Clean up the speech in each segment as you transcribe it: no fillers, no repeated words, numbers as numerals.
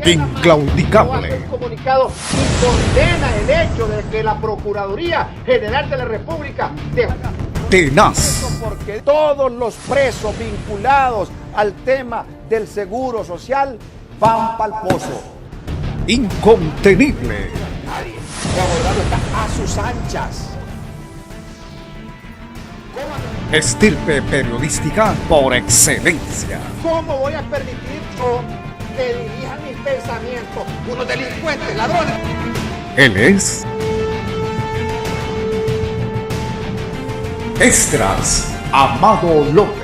Inclaudicable. Un comunicado y condena el hecho de que la Procuraduría General de la República Tenaz. porque todos los presos vinculados al tema del seguro social van pa'l pozo. Incontenible. El abogado está a sus anchas. Estirpe periodística por excelencia. ¿Cómo voy a permitir yo que dirijan mis pensamientos unos delincuentes, ladrones? Él es Esdras Amado López.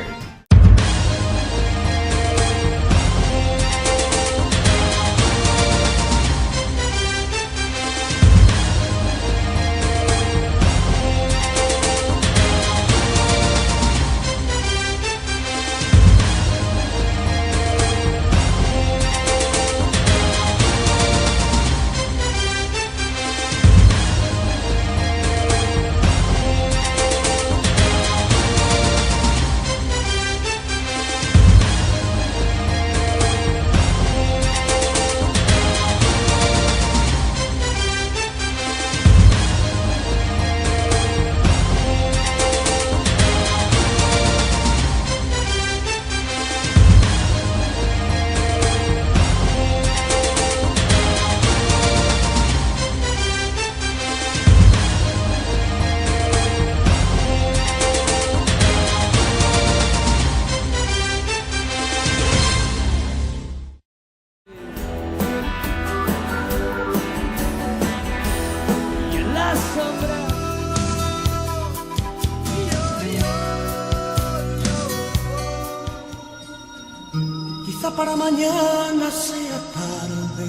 Quizá para mañana sea tarde.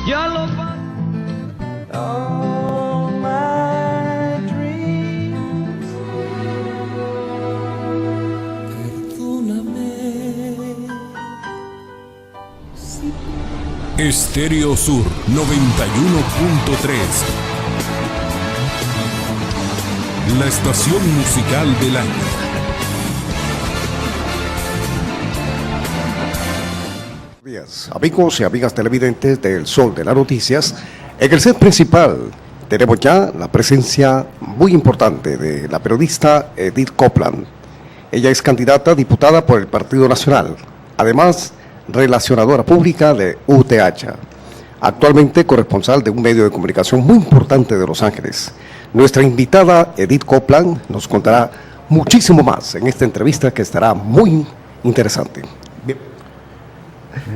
Ya lo all my dreams. Perdóname. Sí. Estéreo Sur 91.3. La estación musical del año. Buenos días, amigos y amigas televidentes del Sol de las Noticias. En el set principal tenemos ya la presencia muy importante de la periodista Edith Copland. Ella es candidata a diputada por el Partido Nacional, además relacionadora pública de UTH, actualmente corresponsal de un medio de comunicación muy importante de Los Ángeles. Nuestra invitada Edith Copland nos contará muchísimo más en esta entrevista que estará muy interesante. Bien.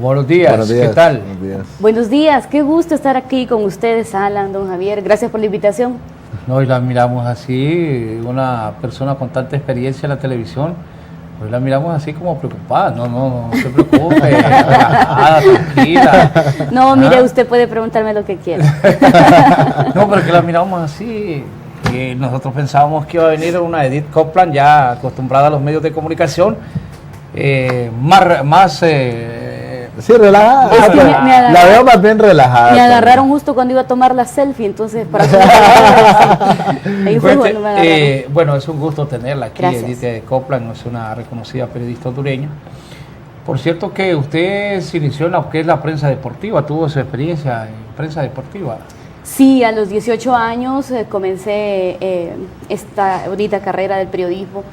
Buenos días, ¿qué tal? Buenos días. Buenos días, qué gusto estar aquí con ustedes, Alan, don Javier. Gracias por la invitación. Hoy la miramos así, una persona con tanta experiencia en la televisión. Hoy la miramos así como preocupada. No se preocupe, relajada, tranquila. No, mire, usted puede preguntarme lo que quiera. No, pero que la miramos así. Y nosotros pensábamos que iba a venir una Edith Copland ya acostumbrada a los medios de comunicación, más sí, relajada. Es que la veo más bien relajada. Me agarraron justo cuando iba a tomar la selfie, entonces para ahí fue cuando me agarraron. Bueno, es un gusto tenerla aquí. Gracias. Edith Copland es una reconocida periodista hondureña. Por cierto que usted se inició en lo que es la prensa deportiva, tuvo su experiencia en prensa deportiva. Sí, a los 18 años comencé esta bonita carrera del periodismo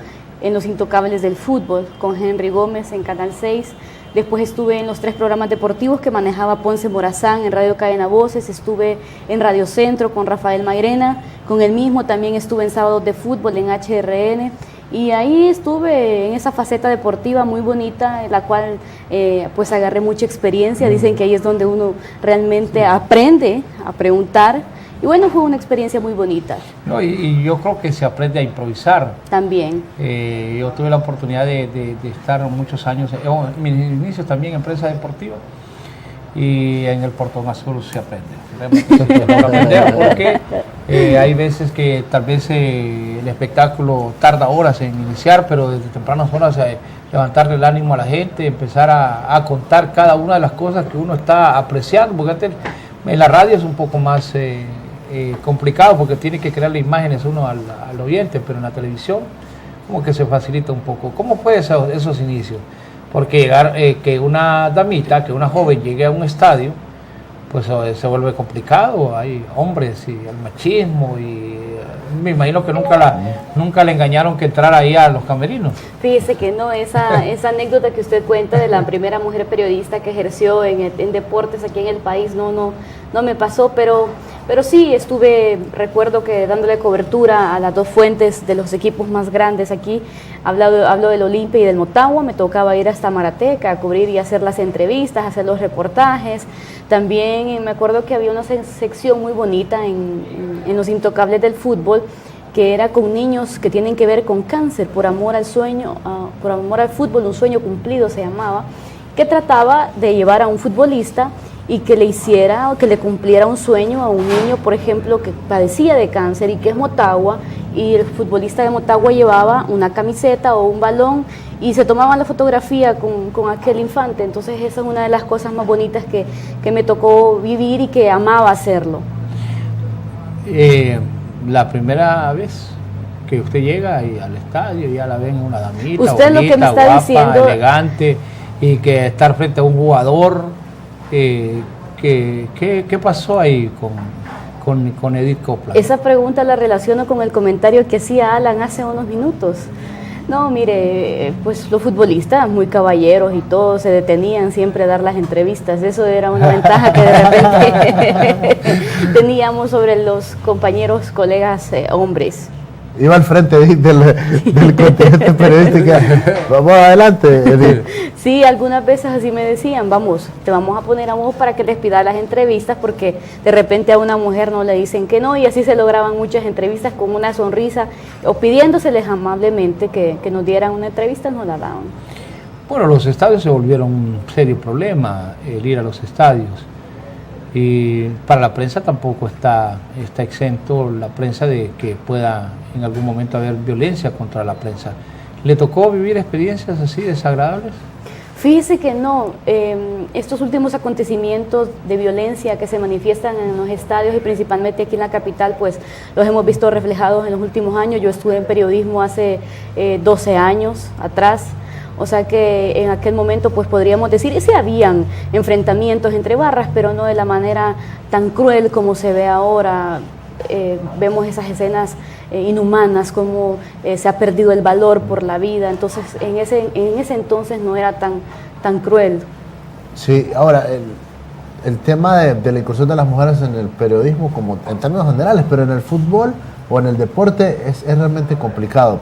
en Los Intocables del Fútbol con Henry Gómez en Canal 6. Después estuve en los 3 programas deportivos que manejaba Ponce Morazán en Radio Cadena Voces, estuve en Radio Centro con Rafael Mairena, con él mismo también estuve en Sábados de Fútbol en HRN, y ahí estuve en esa faceta deportiva muy bonita, en la cual pues agarré mucha experiencia. Dicen que ahí es donde uno realmente aprende a preguntar. Y bueno, fue una experiencia muy bonita. No, y yo creo que se aprende a improvisar. También. Yo tuve la oportunidad de estar muchos años, mis inicios también en prensa deportiva, y en el Portón Azul se aprende. Realmente se puede aprender porque hay veces que tal vez el espectáculo tarda horas en iniciar, pero desde tempranas horas levantarle el ánimo a la gente, empezar a contar cada una de las cosas que uno está apreciando, porque antes en la radio es un poco más complicado porque tiene que crearle imágenes uno al oyente, pero en la televisión como que se facilita un poco. ¿Cómo fue esos inicios? Porque llegar, que una damita, que una joven llegue a un estadio, pues se vuelve complicado, hay hombres y el machismo y me imagino que nunca le engañaron que entrara ahí a los camerinos. Fíjese que no, esa anécdota que usted cuenta de la primera mujer periodista que ejerció en deportes aquí en el país, no me pasó, pero sí recuerdo que dándole cobertura a las dos fuentes de los equipos más grandes aquí, hablo del Olimpia y del Motagua, me tocaba ir hasta Marateca a cubrir y hacer las entrevistas, hacer los reportajes. También me acuerdo que había una sección muy bonita en Los Intocables del Fútbol, que era con niños que tienen que ver con cáncer, por amor al sueño, por amor al fútbol, un sueño cumplido se llamaba, que trataba de llevar a un futbolista y que le hiciera o que le cumpliera un sueño a un niño, por ejemplo, que padecía de cáncer y que es Motagua, y el futbolista de Motagua llevaba una camiseta o un balón y se tomaban la fotografía con aquel infante. Entonces esa es una de las cosas más bonitas que me tocó vivir y que amaba hacerlo. La primera vez que usted llega ahí al estadio, ya la ven una damita, usted bonita, lo que me está guapa, diciendo, elegante, y que estar frente a un jugador, ¿qué pasó ahí con Edith Copland? Esa pregunta la relaciono con el comentario que hacía Alan hace unos minutos. No, mire, pues los futbolistas, muy caballeros y todos, se detenían siempre a dar las entrevistas. Eso era una ventaja que de repente teníamos sobre los compañeros, colegas hombres. Iba al frente del continente periodístico. Vamos adelante, Edith. Sí, algunas veces así me decían, vamos, te vamos a poner a vos para que les pidas las entrevistas, porque de repente a una mujer no le dicen que no, y así se lograban muchas entrevistas con una sonrisa, o pidiéndoseles amablemente que nos dieran una entrevista, no la daban. Bueno, los estadios se volvieron un serio problema, el ir a los estadios. Y para la prensa tampoco está exento la prensa de que pueda en algún momento haber violencia contra la prensa. ¿Le tocó vivir experiencias así desagradables? Fíjese que no, estos últimos acontecimientos de violencia que se manifiestan en los estadios y principalmente aquí en la capital, pues los hemos visto reflejados en los últimos años. Yo estuve en periodismo hace 12 años atrás. O sea que en aquel momento pues podríamos decir, sí habían enfrentamientos entre barras, pero no de la manera tan cruel como se ve ahora. Vemos esas escenas inhumanas, como se ha perdido el valor por la vida. Entonces en ese entonces no era tan cruel. Sí, ahora el tema de la incursión de las mujeres en el periodismo, como en términos generales, pero en el fútbol o en el deporte es realmente complicado.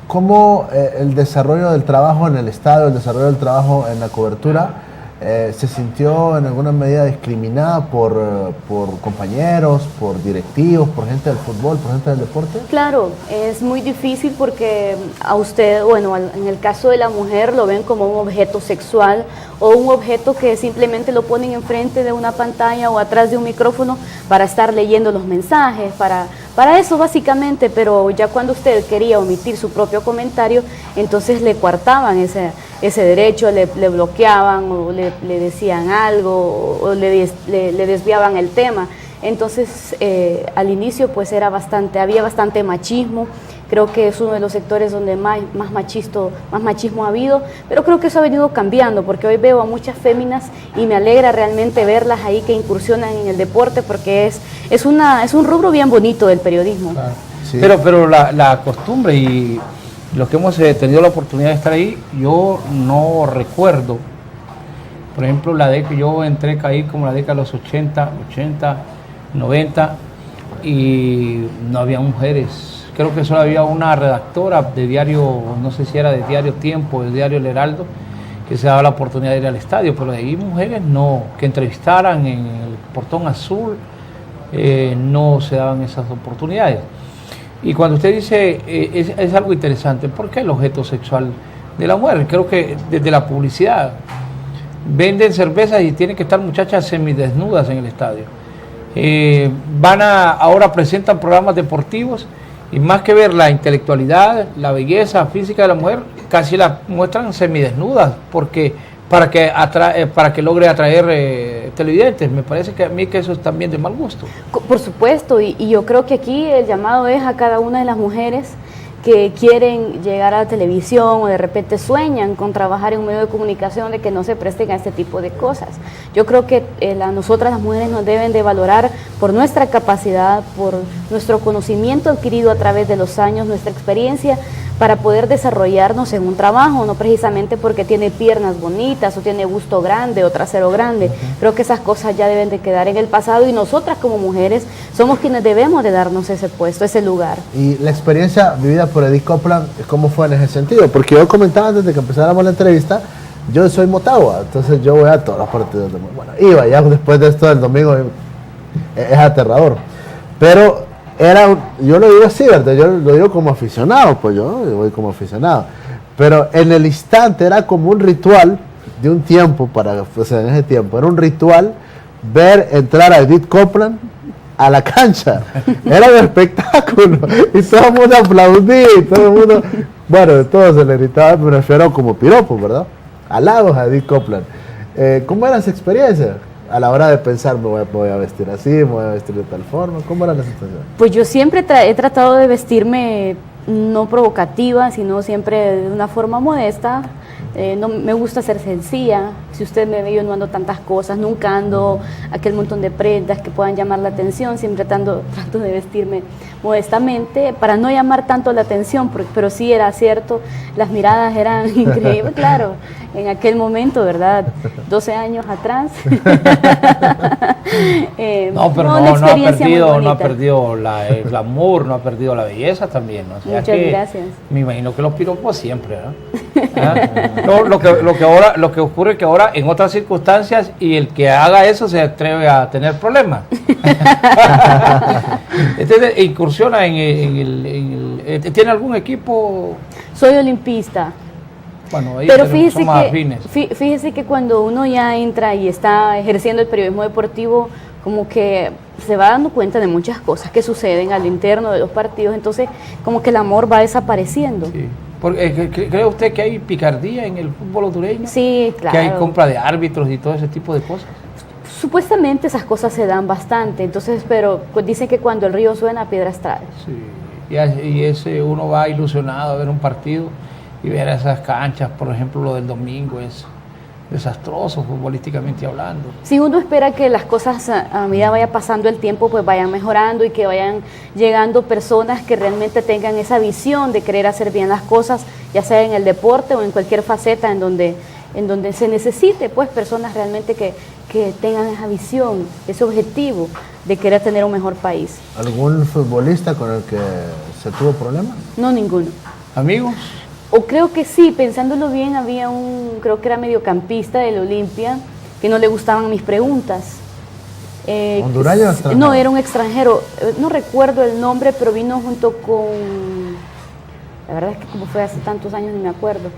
¿Cómo el desarrollo del trabajo en el estadio, el desarrollo del trabajo en la cobertura, se sintió en alguna medida discriminada por compañeros, por directivos, por gente del fútbol, por gente del deporte? Claro, es muy difícil porque a usted, bueno, en el caso de la mujer lo ven como un objeto sexual o un objeto que simplemente lo ponen enfrente de una pantalla o atrás de un micrófono para estar leyendo los mensajes, para eso básicamente, pero ya cuando usted quería omitir su propio comentario, entonces le coartaban ese derecho, le bloqueaban o le decían algo o le desviaban el tema. Entonces al inicio pues había bastante machismo. Creo que es uno de los sectores donde más machismo ha habido, pero creo que eso ha venido cambiando, porque hoy veo a muchas féminas y me alegra realmente verlas ahí que incursionan en el deporte, porque es un rubro bien bonito del periodismo. Claro. Sí. Pero la costumbre y los que hemos tenido la oportunidad de estar ahí, yo no recuerdo, por ejemplo, yo entré ahí como la década de los 80, 90, y no había mujeres. Creo que solo había una redactora de diario, no sé si era de Diario Tiempo, de Diario El Heraldo, que se daba la oportunidad de ir al estadio, pero de ahí mujeres no, que entrevistaran en el Portón Azul, no se daban esas oportunidades. Y cuando usted dice, es algo interesante, ¿por qué el objeto sexual de la mujer? Creo que desde la publicidad venden cervezas y tienen que estar muchachas semidesnudas en el estadio. Ahora presentan programas deportivos y más que ver la intelectualidad, la belleza física de la mujer, casi la muestran semidesnudas, porque para que logre atraer televidentes. Me parece que a mí que eso es también de mal gusto. Por supuesto, y yo creo que aquí el llamado es a cada una de las mujeres que quieren llegar a la televisión o de repente sueñan con trabajar en un medio de comunicación, de que no se presten a este tipo de cosas. Yo creo que nosotras las mujeres nos deben de valorar por nuestra capacidad, por nuestro conocimiento adquirido a través de los años, nuestra experiencia, para poder desarrollarnos en un trabajo, no precisamente porque tiene piernas bonitas o tiene busto grande o trasero grande. Creo que esas cosas ya deben de quedar en el pasado y nosotras como mujeres somos quienes debemos de darnos ese puesto, ese lugar. Y la experiencia vivida por Edith Copland, ¿cómo fue en ese sentido? Porque yo comentaba antes de que empezáramos la entrevista, yo soy Motagua, entonces yo voy a todos los partidos. Bueno, iba ya después de esto del domingo, es aterrador. Pero yo lo digo así, ¿verdad? Yo lo digo como aficionado, pues yo voy como aficionado. Pero en el instante era como un ritual de un tiempo, o sea, en ese tiempo, era un ritual ver entrar a Edith Copland a la cancha. Era un espectáculo. Y todo el mundo aplaudía y todo el mundo, bueno, de todo se le gritaba, me refiero como piropos, ¿verdad? Halagos a Edith Copland. ¿Cómo era esa experiencia? A la hora de pensar, me voy a vestir así, me voy a vestir de tal forma. ¿Cómo era la situación? Pues yo siempre he tratado de vestirme no provocativa, sino siempre de una forma modesta. No me gusta ser sencilla. Si usted me ve, yo no ando tantas cosas, nunca ando aquel montón de prendas que puedan llamar la atención. Siempre trato de vestirme modestamente para no llamar tanto la atención, pero sí era cierto, las miradas eran increíbles, claro, en aquel momento, ¿verdad? 12 años atrás. No, pero no ha perdido el glamour, no ha perdido la belleza también, ¿no? O sea, muchas gracias. Me imagino que los piropos siempre, ¿no? Lo que ocurre es que ahora en otras circunstancias y el que haga eso se atreve a tener problemas. Entonces, incursiona ¿tiene algún equipo? Soy olimpista. Bueno, ahí pero fíjese que cuando uno ya entra y está ejerciendo el periodismo deportivo, como que se va dando cuenta de muchas cosas que suceden al interno de los partidos, entonces como que el amor va desapareciendo. Sí. ¿Cree usted que hay picardía en el fútbol hondureño? Sí, claro. Que hay compra de árbitros y todo ese tipo de cosas. Supuestamente esas cosas se dan bastante, entonces, pero pues dicen que cuando el río suena, piedras trae. Sí, y uno va ilusionado a ver un partido y ver esas canchas, por ejemplo, lo del domingo es desastroso futbolísticamente hablando. Si uno espera que las cosas a medida vaya pasando el tiempo, pues vayan mejorando y que vayan llegando personas que realmente tengan esa visión de querer hacer bien las cosas, ya sea en el deporte o en cualquier faceta en donde se necesite, pues personas realmente que tengan esa visión, ese objetivo de querer tener un mejor país. ¿Algún futbolista con el que se tuvo problemas? No, ninguno. ¿Amigos? O creo que sí, pensándolo bien, había creo que era mediocampista del Olimpia, que no le gustaban mis preguntas. ¿Hondureño o extranjero? No, era un extranjero, no recuerdo el nombre, pero vino junto con, la verdad es que como fue hace tantos años ni me acuerdo,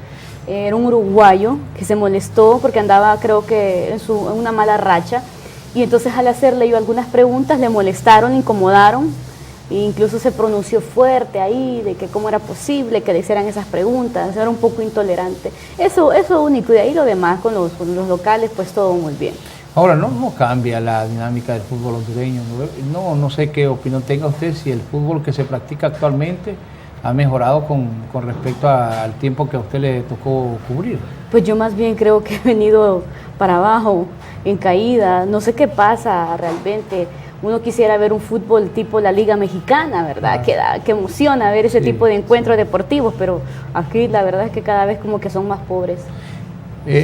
era un uruguayo que se molestó porque andaba creo que en una mala racha, y entonces al hacerle yo algunas preguntas le molestaron, le incomodaron, e incluso se pronunció fuerte ahí de que cómo era posible que le hicieran esas preguntas, era un poco intolerante. Eso único, y de ahí lo demás con los locales, pues todo muy bien. Ahora, no cambia la dinámica del fútbol hondureño. No sé qué opinión tenga usted si el fútbol que se practica actualmente ha mejorado con respecto al tiempo que a usted le tocó cubrir. Pues yo más bien creo que he venido para abajo, en caída. No sé qué pasa realmente. Uno quisiera ver un fútbol tipo la Liga Mexicana, ¿verdad? Que emociona ver ese tipo de encuentros deportivos, pero aquí la verdad es que cada vez como que son más pobres.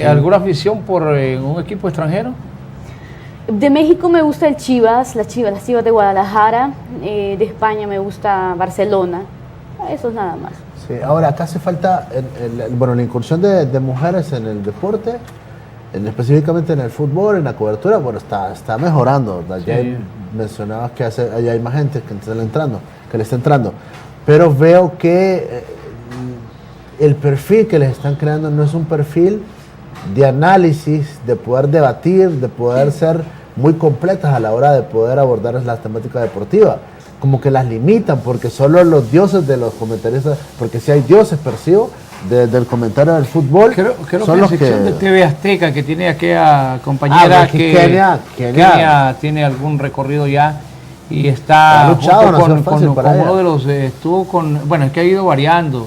¿Alguna afición por un equipo extranjero? De México me gusta el Chivas, las Chivas de Guadalajara. De España me gusta Barcelona. Eso es nada más. Sí, ahora acá hace falta, la incursión de mujeres en el deporte, específicamente en el fútbol, en la cobertura, bueno, está mejorando. Ya mencionabas que ya hay más gente que le está entrando. Pero veo que el perfil que les están creando no es un perfil de análisis, de poder debatir, de poder ser muy completas a la hora de poder abordar las temáticas deportivas. Como que las limitan, porque solo los dioses de los comentaristas, porque si hay dioses, percibo, del comentario del fútbol. Creo que la sección de TV Azteca que tiene aquella compañera Kenia tiene algún recorrido ya, y está Ha luchado, junto no ha sido fácil para ella. uno de los, estuvo con, bueno, es que ha ido variando.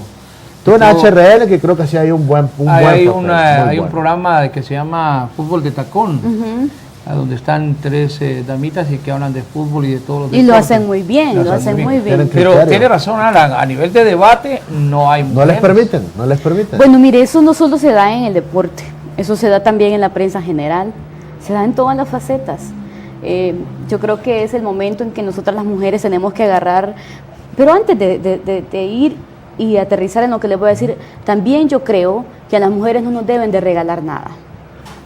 Tú en Estuvo- HRL que creo que sí hay un buen hay papel, hay muy un bueno. programa que se llama Fútbol de Tacón, Ujú. a donde están 3 damitas y que hablan de fútbol y de todos los Y lo deportes. hacen muy bien, lo hacen muy bien. Tienen Pero criterio. tiene razón, Alan, a nivel de debate no hay No les mujeres. permiten, no les permiten. Bueno, mire, eso no solo se da en el deporte, eso se da también en la prensa general, se da en todas las facetas. Yo creo que es el momento en que nosotras las mujeres tenemos que agarrar, pero antes de ir y aterrizar en lo que les voy a decir, también yo creo que a las mujeres no nos deben de regalar nada.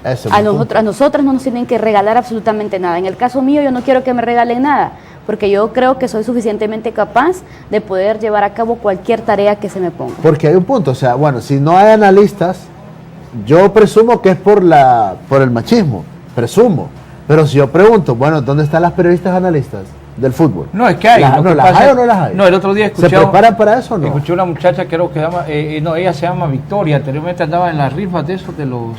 Ese es A mi punto. nosotras no nos tienen que regalar absolutamente nada. En el caso mío, yo no quiero que me regalen nada, porque yo creo que soy suficientemente capaz de poder llevar a cabo cualquier tarea que se me ponga. Porque hay un punto, o sea, bueno, si no hay analistas, yo presumo que es por el machismo, presumo. Pero si yo pregunto, bueno, ¿dónde están las periodistas analistas del fútbol? No, es que hay. lo ¿No que las pasa hay es- o no las hay? No, el otro día escuché. ¿Se preparan para eso o no? Escuché una muchacha, creo que se llama, no, ella se llama Victoria, anteriormente andaba en las rifas de esos, de los,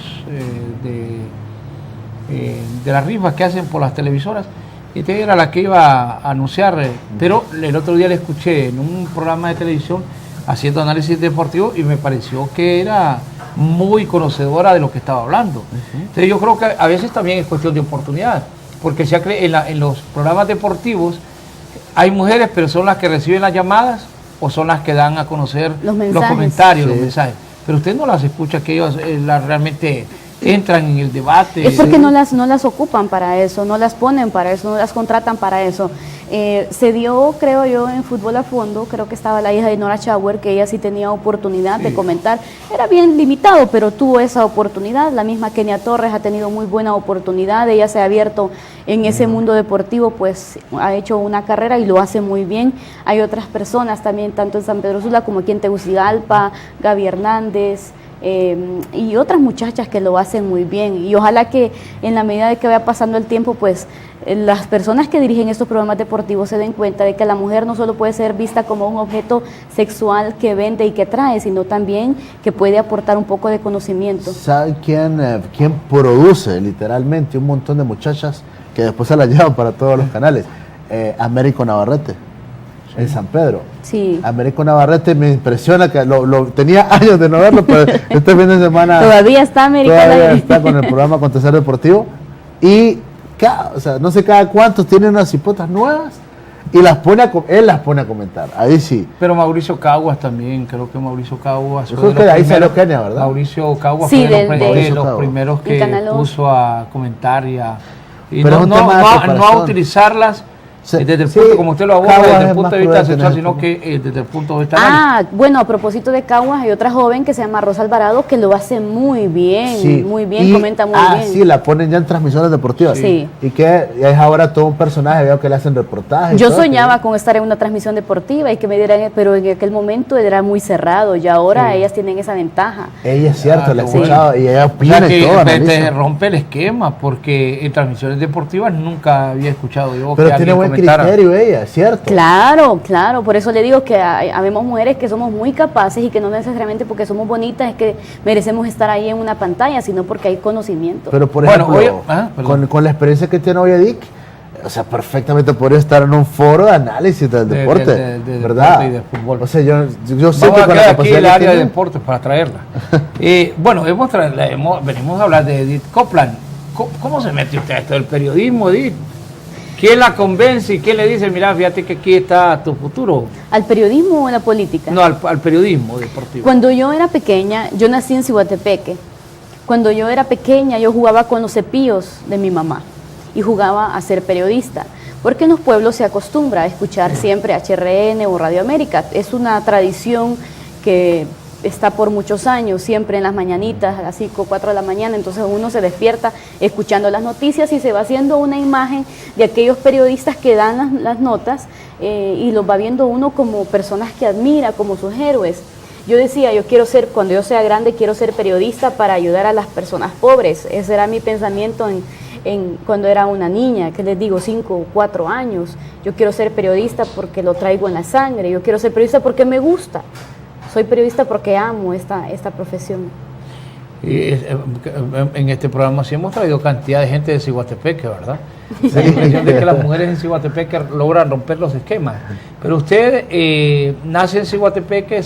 de las rifas que hacen por las televisoras, y ella era la que iba a anunciar, pero el otro día la escuché en un programa de televisión haciendo análisis deportivo y me pareció que era muy conocedora de lo que estaba hablando. Entonces yo creo que a veces también es cuestión de oportunidad, porque en los programas deportivos hay mujeres, pero son las que reciben las llamadas o son las que dan a conocer Los los mensajes. comentarios, Sí. los mensajes. Pero usted no las escucha, que ellos realmente entran en el debate. Es porque no las ocupan para eso, no las ponen para eso, no las contratan para eso. Se dio, creo yo, en Fútbol a Fondo, creo que estaba la hija de Nora Schauer, que ella sí tenía oportunidad de comentar. Era bien limitado, pero tuvo esa oportunidad. La misma Kenia Torres ha tenido muy buena oportunidad. Ella se ha abierto en ese mundo deportivo, pues ha hecho una carrera y lo hace muy bien. Hay otras personas también, tanto en San Pedro Sula como aquí en Tegucigalpa, Gaby Hernández, y otras muchachas que lo hacen muy bien, y ojalá que en la medida de que vaya pasando el tiempo, pues las personas que dirigen estos programas deportivos se den cuenta de que la mujer no solo puede ser vista como un objeto sexual que vende y que trae, sino también que puede aportar un poco de conocimiento. ¿Sabe quién produce literalmente un montón de muchachas que después se las llevan para todos los canales? Américo Navarrete, en San Pedro. Sí. Américo Navarrete me impresiona que tenía años de no verlo, pero este fin de semana Todavía está América al todavía aire. está con el programa Acontecer Deportivo y o sea, no sé cada cuántos tiene unas hipotas nuevas y él las pone a comentar. Ahí sí. Pero Mauricio Caguas también, creo que Mauricio Caguas. Yo fue creo que de ahí salió Kenia, ¿verdad? Mauricio Caguas Sí, fue de del- los de- primeros en que Canal 2. puso a comentar y Pero es un tema de no a preparación. utilizarlas desde el Sí, punto, como usted lo aborda, Caguas desde el es punto más de vista prudente en sexual, ese sino tema. que desde el punto de vista análisis. Ah, bueno, a propósito de Caguas, hay otra joven que se llama Rosa Alvarado que lo hace muy bien, Y- comenta muy bien. Sí, la ponen ya en transmisoras deportivas. Sí. Y que es ahora todo un personaje, veo que le hacen reportajes. y Yo todo, soñaba con estar en una transmisión deportiva y que me dieran, pero en aquel momento era muy cerrado y ahora ellas tienen esa ventaja. Ella es cierto, la he qué bueno. escuchado y ella O opina sea y que todo. te analiza. rompe el esquema, porque en transmisiones deportivas nunca había escuchado yo Pero que tiene alguien buen comentara. criterio ella, es cierto. Claro, por eso le digo que habemos mujeres que somos muy capaces y que no necesariamente porque somos bonitas es que merecemos estar ahí en una pantalla, sino porque hay conocimiento. Pero por Bueno, ejemplo, perdón. con la experiencia que tiene hoy Edic, o sea, perfectamente podría estar en un foro de análisis del deporte, de ¿verdad? deporte y de fútbol. O sea, yo sé Vamos que a con la quedar aquí capacidad el que área de tiene, deportes para traerla. Bueno, venimos a hablar de Edith Copland. ¿Cómo se mete usted a esto del periodismo, Edith? ¿Quién la convence y quién le dice, mira, fíjate que aquí está tu futuro? ¿Al periodismo o a la política? No, al periodismo deportivo. Cuando yo era pequeña, yo nací en Cihuatepeque. Cuando yo era pequeña, yo jugaba con los cepillos de mi mamá y jugaba a ser periodista. Porque en los pueblos se acostumbra a escuchar siempre HRN o Radio América. Es una tradición que está por muchos años, siempre en las mañanitas, a las 5 o 4 de la mañana, entonces uno se despierta escuchando las noticias y se va haciendo una imagen de aquellos periodistas que dan las notas y los va viendo uno como personas que admira, como sus héroes. Yo decía, yo quiero ser, cuando yo sea grande, quiero ser periodista para ayudar a las personas pobres. Ese era mi pensamiento cuando era una niña, que les digo, 5 o 4 años. Yo quiero ser periodista porque lo traigo en la sangre, yo quiero ser periodista porque me gusta. Soy periodista porque amo esta profesión. Y en este programa sí hemos traído cantidad de gente de Cihuatepeque, ¿verdad? La impresión de que las mujeres en Ciguatepeque logran romper los esquemas. Pero usted nace en Ciguatepeque,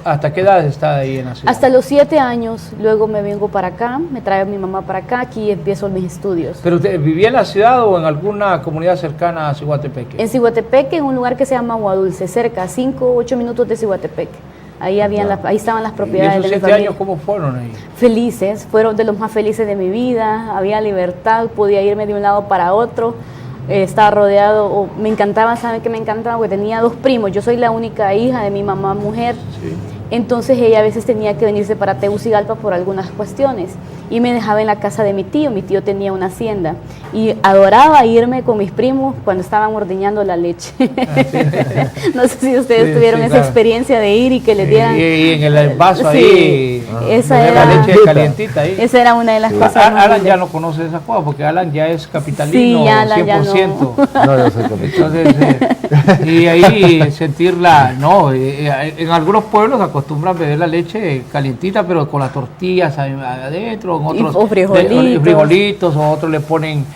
¿hasta qué edad está ahí en la ciudad? Hasta los 7 años, luego me vengo para acá, me trae mi mamá para acá, aquí empiezo mis estudios. ¿Pero usted vivía en la ciudad o en alguna comunidad cercana a Ciguatepeque? En Ciguatepeque, en un lugar que se llama Aguadulce, cerca, 5 o 8 minutos de Ciguatepeque. Ahí estaban las ¿Y propiedades esos de mi 7 familia. años cómo fueron ahí? Felices, fueron de los más felices de mi vida, había libertad, podía irme de un lado para otro, estaba rodeado, me encantaba, ¿saben qué me encantaba? Porque tenía 2 primos, yo soy la única hija de mi mamá mujer, Sí. entonces ella a veces tenía que venirse para Tegucigalpa por algunas cuestiones y me dejaba en la casa de mi tío tenía una hacienda y adoraba irme con mis primos cuando estaban ordeñando la leche. No sé si ustedes Sí, tuvieron sí, esa claro. experiencia de ir y que les dieran... Y en el vaso Sí, ahí, esa la era- leche calientita ahí. Esa era una de las cosas más Alan lindas. ya no conoce esa cosa porque Alan ya es capitalino Sí, Alan ya no. 100%. No, yo soy capitán. Entonces, y ahí sentirla, no, en algunos pueblos acostumbran beber la leche calientita, pero con las tortillas adentro, en otros o frijolitos. frijolitos, o otros le ponen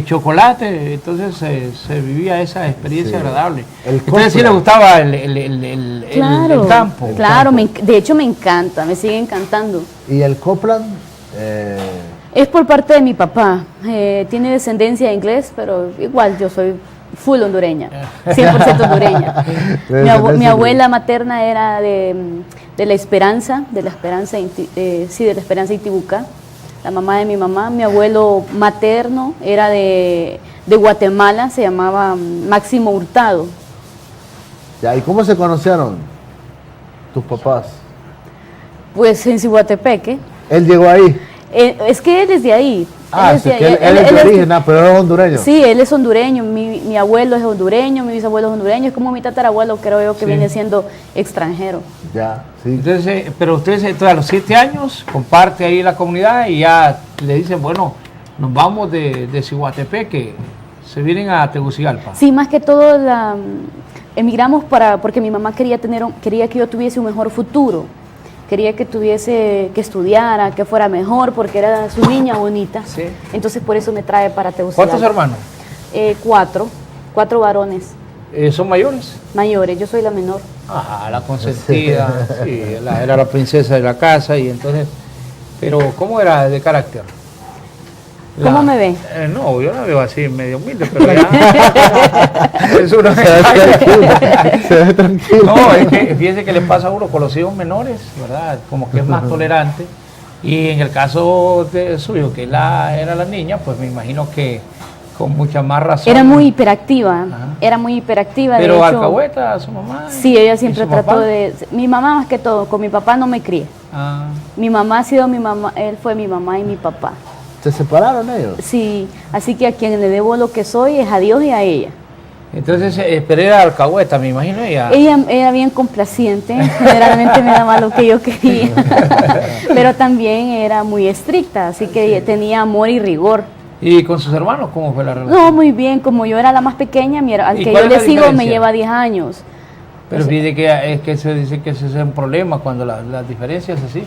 chocolate, entonces se vivía esa experiencia agradable. El Entonces sí copla. le gustaba el Claro, campo. claro, de hecho me encanta, me sigue encantando. ¿Y el Copland? Es por parte de mi papá, tiene descendencia inglés, pero igual yo soy full hondureña, 100% hondureña. Mi abuela materna era de La Esperanza, de la Esperanza Intibucá, la mamá de mi mamá. Mi abuelo materno era de Guatemala, se llamaba Máximo Hurtado. Ya, ¿y cómo se conocieron tus papás? Pues en Ciguatepeque. Él llegó ahí. Es que él es de ahí. Ah, Él es sí, de que ahí. él es de Él origen, pero era hondureño. Sí, él es hondureño, mi abuelo es hondureño, mi bisabuelo es hondureño, es como mi tatarabuelo, creo yo que Sí. viene siendo extranjero. Ya, sí. Entonces, pero ustedes entonces, a los 7 años comparte ahí la comunidad y ya le dicen, bueno, nos vamos de Ciguatepeque, se vienen a Tegucigalpa. Sí, más que todo emigramos porque mi mamá quería que yo tuviese un mejor futuro, quería que que estudiara, que fuera mejor, porque era su niña bonita. Sí. Entonces por eso me trae para Tegucigalpa. ¿Cuántos hermanos? 4 varones ¿Son mayores? mayores, yo soy la menor. Ah, la consentida, sí, era la princesa de la casa y entonces, pero ¿cómo era de carácter? ¿Cómo me ve? No, yo la veo así medio humilde, pero ya es una Se ve tranquilo. No, es que fíjense que le pasa a uno con los hijos menores, ¿verdad? Como que es más tolerante. Y en el caso de suyo, que era la niña, pues me imagino que con mucha más razón. Era muy hiperactiva, Ajá. era muy hiperactiva. Pero de hecho, alcahueta, su mamá. sí, ella ¿y siempre su trató papá? mi mamá más que todo, con mi papá no me crié. Ah, Mi mamá ha sido mi mamá, él fue mi mamá y mi papá. ¿Se separaron ellos? Sí, así que a quien le debo lo que soy es a Dios y a ella. entonces, pero era alcahueta, me imagino ella. Ella era bien complaciente, generalmente me daba lo que yo quería, pero también era muy estricta, así que tenía amor y rigor. ¿Y con sus hermanos cómo fue la relación? No, muy bien, como yo era la más pequeña, al ¿Y que cuál yo es la le sigo me diferencia? lleva 10 años. Pero fíjate que es que se dice que ese es un problema cuando las diferencias así.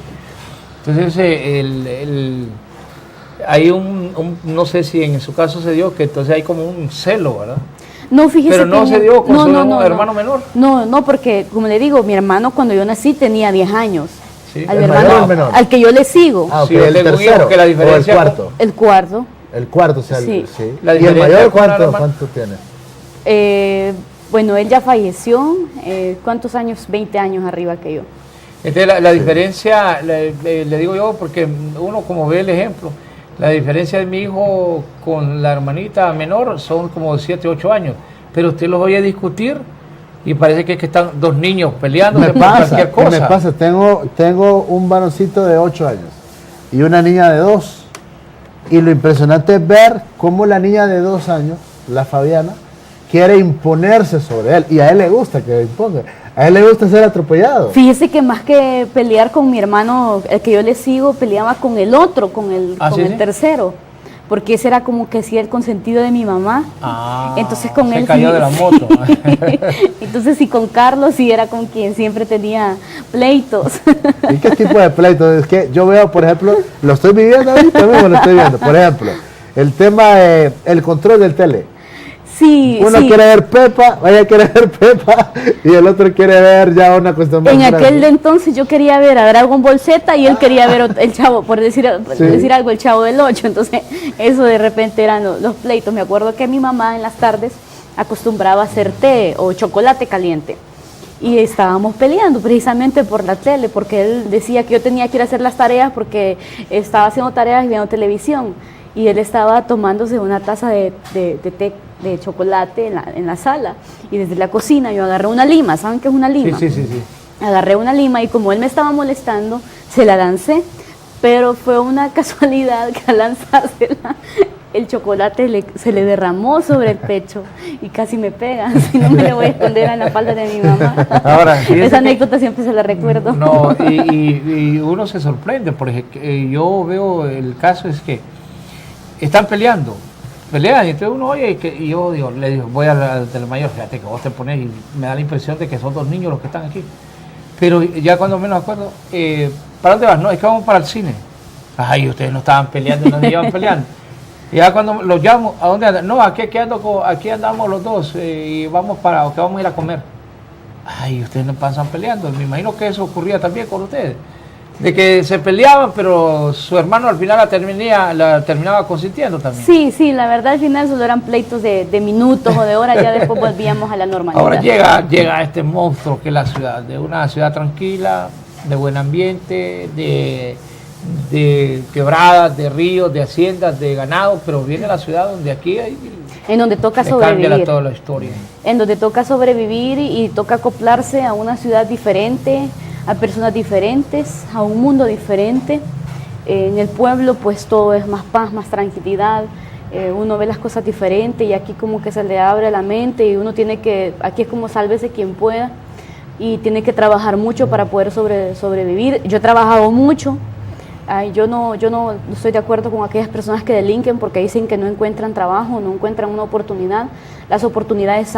Entonces, hay no sé si en su caso se dio, que entonces hay como un celo, ¿verdad? No, fíjese Pero no que se dio con su no. hermano menor. No, porque como le digo, mi hermano cuando yo nací tenía 10 años. Sí. Al ¿El hermano mayor o el menor? al que yo le sigo, Ah, ok, Sí, el tengo un hijo tercero que la o diferencia- el cuarto. el cuarto. El cuarto, o sea, Sí. sí. La ¿Y el diferencia mayor con la cuánto, hermana- cuánto tiene? Bueno, él ya falleció. ¿Cuántos años? 20 años arriba que yo. Entonces, la diferencia, le digo yo, porque uno como ve el ejemplo, la diferencia de mi hijo con la hermanita menor son como 7, 8 años. Pero usted los oye discutir y parece que están 2 niños peleándose Me por pasa, cualquier ¿qué cosa. me pasa? Tengo un varoncito de 8 años y una niña de 2. Y lo impresionante es ver cómo la niña de 2 años, la Fabiana, quiere imponerse sobre él. Y a él le gusta que le imponga. A él le gusta ser atropellado. Fíjese que más que pelear con mi hermano, el que yo le sigo, peleaba con el otro, con el ¿Sí? tercero. Porque ese era como que sí el consentido de mi mamá. Ah, Entonces con se él cayó sí- de la moto. Entonces sí, con Carlos sí era con quien siempre tenía pleitos. ¿Y qué tipo de pleito? Es que yo veo, por ejemplo, lo estoy viviendo ahorita mismo, lo estoy viendo. Por ejemplo, el tema el control del tele. Sí, Uno sí. quiere ver Pepa, vaya a querer ver Pepa, y el otro quiere ver ya una cuestión más En grande. aquel entonces yo quería ver a Dragon Ball Z y él quería ver el Chavo, por decir algo, el Chavo del 8. Entonces, eso de repente eran los pleitos. Me acuerdo que mi mamá en las tardes acostumbraba a hacer té o chocolate caliente. Y estábamos peleando precisamente por la tele, porque él decía que yo tenía que ir a hacer las tareas porque estaba haciendo tareas y viendo televisión. Y él estaba tomándose una taza de té de chocolate en la sala. Y desde la cocina yo agarré una lima. ¿Saben qué es una lima? Sí. Agarré una lima y como él me estaba molestando, se la lancé. Pero fue una casualidad que al lanzársela, el chocolate se le derramó sobre el pecho y casi me pega. Si no, me le voy a esconder en la falda de mi mamá. Ahora, fíjese esa que- anécdota siempre se la recuerdo. No, y uno se sorprende, porque yo veo el caso es que están pelean, y entonces uno oye, y yo digo, le digo, voy al del mayor, fíjate que vos te pones y me da la impresión de que son 2 niños los que están aquí. Pero ya cuando menos me acuerdo, ¿para dónde vas? No, es que vamos para el cine. Ay, ustedes no estaban peleando, no iban peleando. Y ya cuando los llamo, ¿a dónde andan? No, aquí andamos los dos y vamos a ir a comer. Ay, ustedes no pasan peleando. Me imagino que eso ocurría también con ustedes. De que se peleaban, pero su hermano al final la terminaba consintiendo también. Sí, la verdad al final solo eran pleitos de minutos o de horas, ya después volvíamos a la normalidad. Ahora llega este monstruo que es la ciudad, de una ciudad tranquila, de buen ambiente, de quebradas, de ríos, de haciendas, de ganado, pero viene la ciudad donde aquí en donde toca le sobrevivir. cambia toda la historia. En donde toca sobrevivir y toca acoplarse a una ciudad diferente, a personas diferentes, a un mundo diferente. En el pueblo pues todo es más paz, más tranquilidad, uno ve las cosas diferentes y aquí como que se le abre la mente y uno tiene que, aquí es como sálvese quien pueda y tiene que trabajar mucho para poder sobrevivir. Yo he trabajado mucho. Ay, yo no estoy de acuerdo con aquellas personas que delinquen porque dicen que no encuentran trabajo, no encuentran una oportunidad. Las oportunidades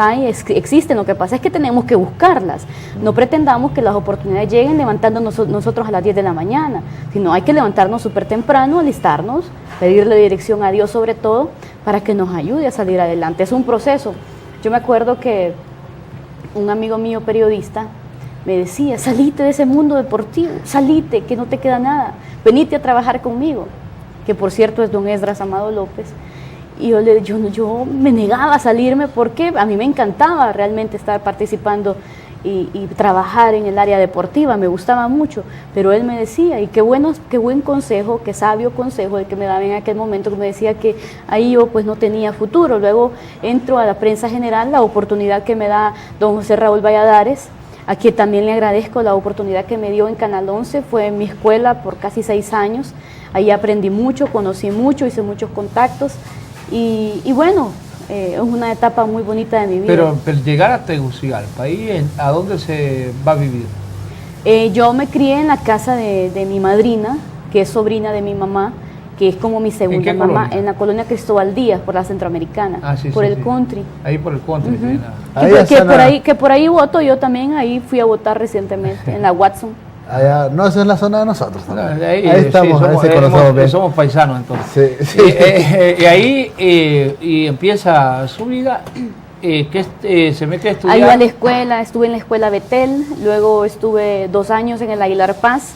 existen, lo que pasa es que tenemos que buscarlas. No pretendamos que las oportunidades lleguen levantándonos nosotros a las 10 de la mañana, sino hay que levantarnos súper temprano, alistarnos, pedirle dirección a Dios sobre todo, para que nos ayude a salir adelante. Es un proceso. Yo me acuerdo que un amigo mío periodista me decía, salite de ese mundo deportivo, salite, que no te queda nada, venite a trabajar conmigo, que por cierto es don Esdras Amado López. Y yo me negaba a salirme porque a mí me encantaba realmente estar participando y trabajar en el área deportiva, me gustaba mucho, pero él me decía, y qué buen consejo, qué sabio consejo el que me daba en aquel momento, que me decía que ahí yo pues no tenía futuro. Luego entro a la prensa general, la oportunidad que me da don José Raúl Valladares, a quien también le agradezco la oportunidad que me dio en Canal 11, fue mi escuela por casi 6 años, ahí aprendí mucho, conocí mucho, hice muchos contactos y bueno, es una etapa muy bonita de mi vida. Pero llegar a Tegucigalpa, ¿a dónde se va a vivir? Yo me crié en la casa de mi madrina, que es sobrina de mi mamá, que es como mi segunda qué mamá, colonia? en la colonia Cristóbal Díaz, por la Centroamericana, por el country. Ahí por el country. Ujú. Sí, Ahí Que por ahí voto yo también, ahí fui a votar recientemente, en la Watson. Allá, no, esa es la zona de nosotros. No, también. ahí estamos, sí, ahí se conocemos bien. somos paisanos entonces. Sí, sí. Y ahí y empieza su vida, se mete a estudiar. Ahí iba a la escuela, estuve en la escuela Betel, luego estuve 2 años en el Aguilar Paz,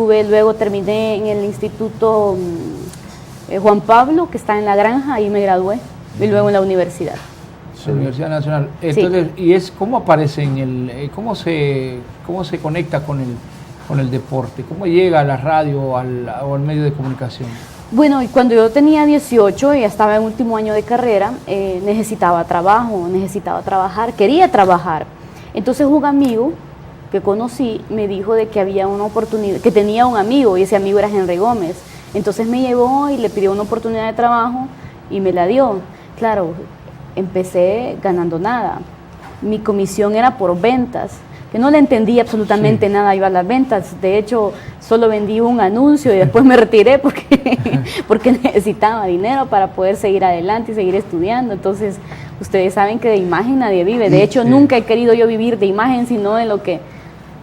luego terminé en el Instituto Juan Pablo, que está en La Granja, ahí me gradué, y luego en la universidad. Universidad Nacional. Entonces, ¿y cómo aparece cómo se conecta con el deporte? ¿Cómo llega a la radio o al medio de comunicación? Bueno, y cuando yo tenía 18 y ya estaba en último año de carrera, necesitaba trabajar, quería trabajar. Entonces un amigo que conocí me dijo de que había una oportunidad, que tenía un amigo y ese amigo era Henry Gómez. Entonces me llevó y le pidió una oportunidad de trabajo y me la dio. Claro, empecé ganando nada. Mi comisión era por ventas, que no le entendía absolutamente nada iba a las ventas. De hecho, solo vendí un anuncio y después me retiré porque necesitaba dinero para poder seguir adelante y seguir estudiando. Entonces, ustedes saben que de imagen nadie vive. De hecho, nunca he querido yo vivir de imagen, sino de lo que...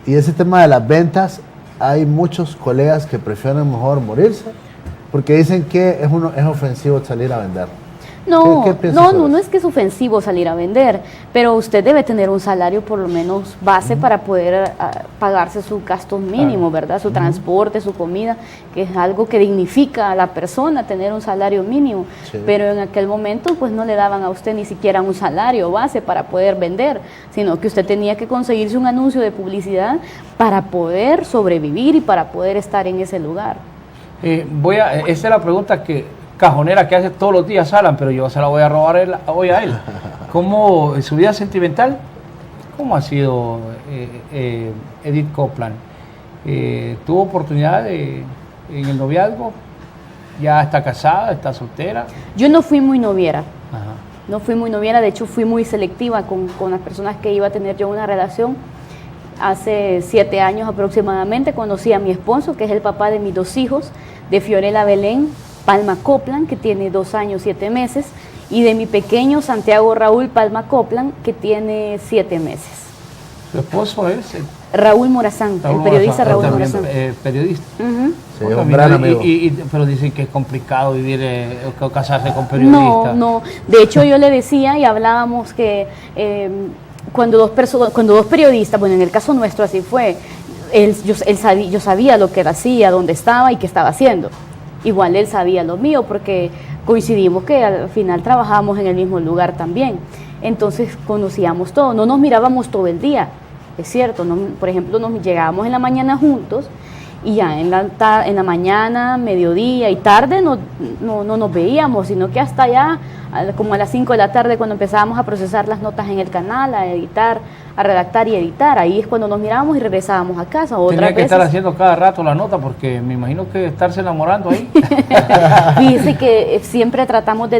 Y ese tema de las ventas, hay muchos colegas que prefieren mejor morirse Porque dicen que es ofensivo salir a vender. No, ¿Qué piensas no, sobre no, no eso? es que es ofensivo salir a vender, pero usted debe tener un salario por lo menos base para poder pagarse sus gastos mínimos, ¿verdad? Su transporte, su comida, que es algo que dignifica a la persona, tener un salario mínimo. Sí. Pero en aquel momento pues no le daban a usted ni siquiera un salario base para poder vender, sino que usted tenía que conseguirse un anuncio de publicidad para poder sobrevivir y para poder estar en ese lugar. Esa es la pregunta cajonera que hace todos los días Alan, pero yo se la voy a robar hoy a él. ¿Cómo su vida sentimental? ¿Cómo ha sido Edith Copland? ¿Tuvo oportunidad en el noviazgo? ¿Ya está casada? ¿Está soltera? Yo no fui muy noviera. Ajá. No fui muy noviera, de hecho fui muy selectiva con las personas que iba a tener yo una relación. Hace 7 años aproximadamente conocí a mi esposo, que es el papá de mis 2 hijos, de Fiorella Belén Palma Copland, que tiene 2 años 7 meses, y de mi pequeño Santiago Raúl Palma Copland, que tiene 7 meses. ¿Su esposo es? Raúl Morazán, el periodista Raúl Morazán. Periodista. Ujú. Sí, un gran amigo. Pero dicen que es complicado vivir o casarse con periodistas. No, de hecho yo le decía y hablábamos que cuando dos periodistas, bueno, en el caso nuestro así fue, yo sabía lo que él hacía, dónde estaba y qué estaba haciendo. Igual él sabía lo mío porque coincidimos que al final trabajábamos en el mismo lugar también. Entonces conocíamos todo, no nos mirábamos todo el día, es cierto. Por ejemplo, nos llegábamos en la mañana juntos y ya en la mañana, mediodía y tarde no nos veíamos, sino que hasta ya como a las 5 de la tarde cuando empezábamos a procesar las notas en el canal, a editar, a redactar y editar, ahí es cuando nos mirábamos y regresábamos a casa. Tenía que estar haciendo cada rato la nota porque me imagino que estarse enamorando ahí. Fíjese que siempre tratamos de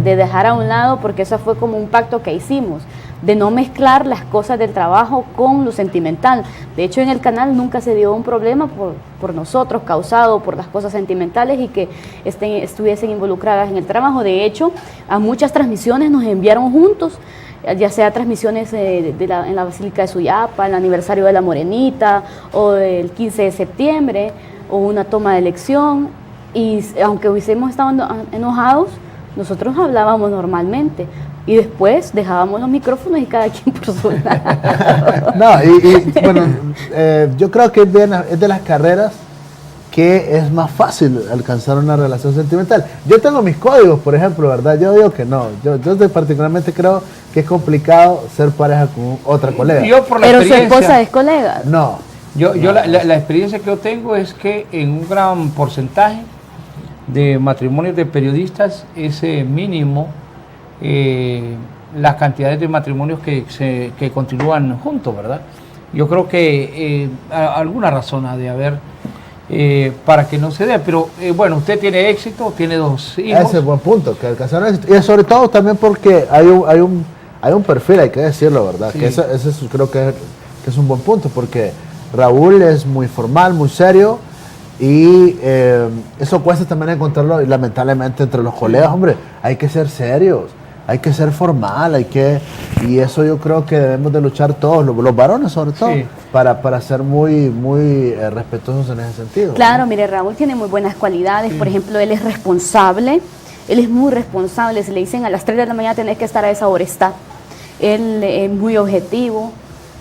dejar a un lado, porque eso fue como un pacto que hicimos, de no mezclar las cosas del trabajo con lo sentimental. De hecho, en el canal nunca se dio un problema por nosotros, causado por las cosas sentimentales y que estuviesen involucradas en el trabajo. De hecho, a muchas transmisiones nos enviaron juntos, ya sea transmisiones en la Basílica de Suyapa, el aniversario de la Morenita, o el 15 de septiembre, o una toma de elección, y aunque hubiésemos estado enojados, nosotros hablábamos normalmente, y después dejábamos los micrófonos y cada quien por su lado. No, bueno, yo creo que es de las carreras que es más fácil alcanzar una relación sentimental. Yo tengo mis códigos, por ejemplo, ¿verdad? Yo digo que no. Yo particularmente creo que es complicado ser pareja con otra colega. Pero su esposa es colega. No. La experiencia que yo tengo es que en un gran porcentaje de matrimonios de periodistas es mínimo las cantidades de matrimonios que continúan juntos, ¿verdad? Yo creo que alguna razón ha de haber para que no se dé, pero bueno, usted tiene éxito, tiene 2 hijos. Ese es buen punto, que alcanzaron éxito. Y sobre todo también porque hay un perfil, hay que decirlo, ¿verdad? Sí. Que ese creo que es un buen punto, porque Raúl es muy formal, muy serio, y eso cuesta también encontrarlo, y lamentablemente entre los colegas, hombre, hay que ser serios, hay que ser formal, y eso yo creo que debemos de luchar todos, los varones sobre todo, Sí. para ser muy respetuosos en ese sentido. Claro, ¿no? mire, Raúl tiene muy buenas cualidades. Por ejemplo, él es responsable, él es muy responsable. Si le dicen a las 3 de la mañana tenés que estar a esa hora, está. Él es muy objetivo,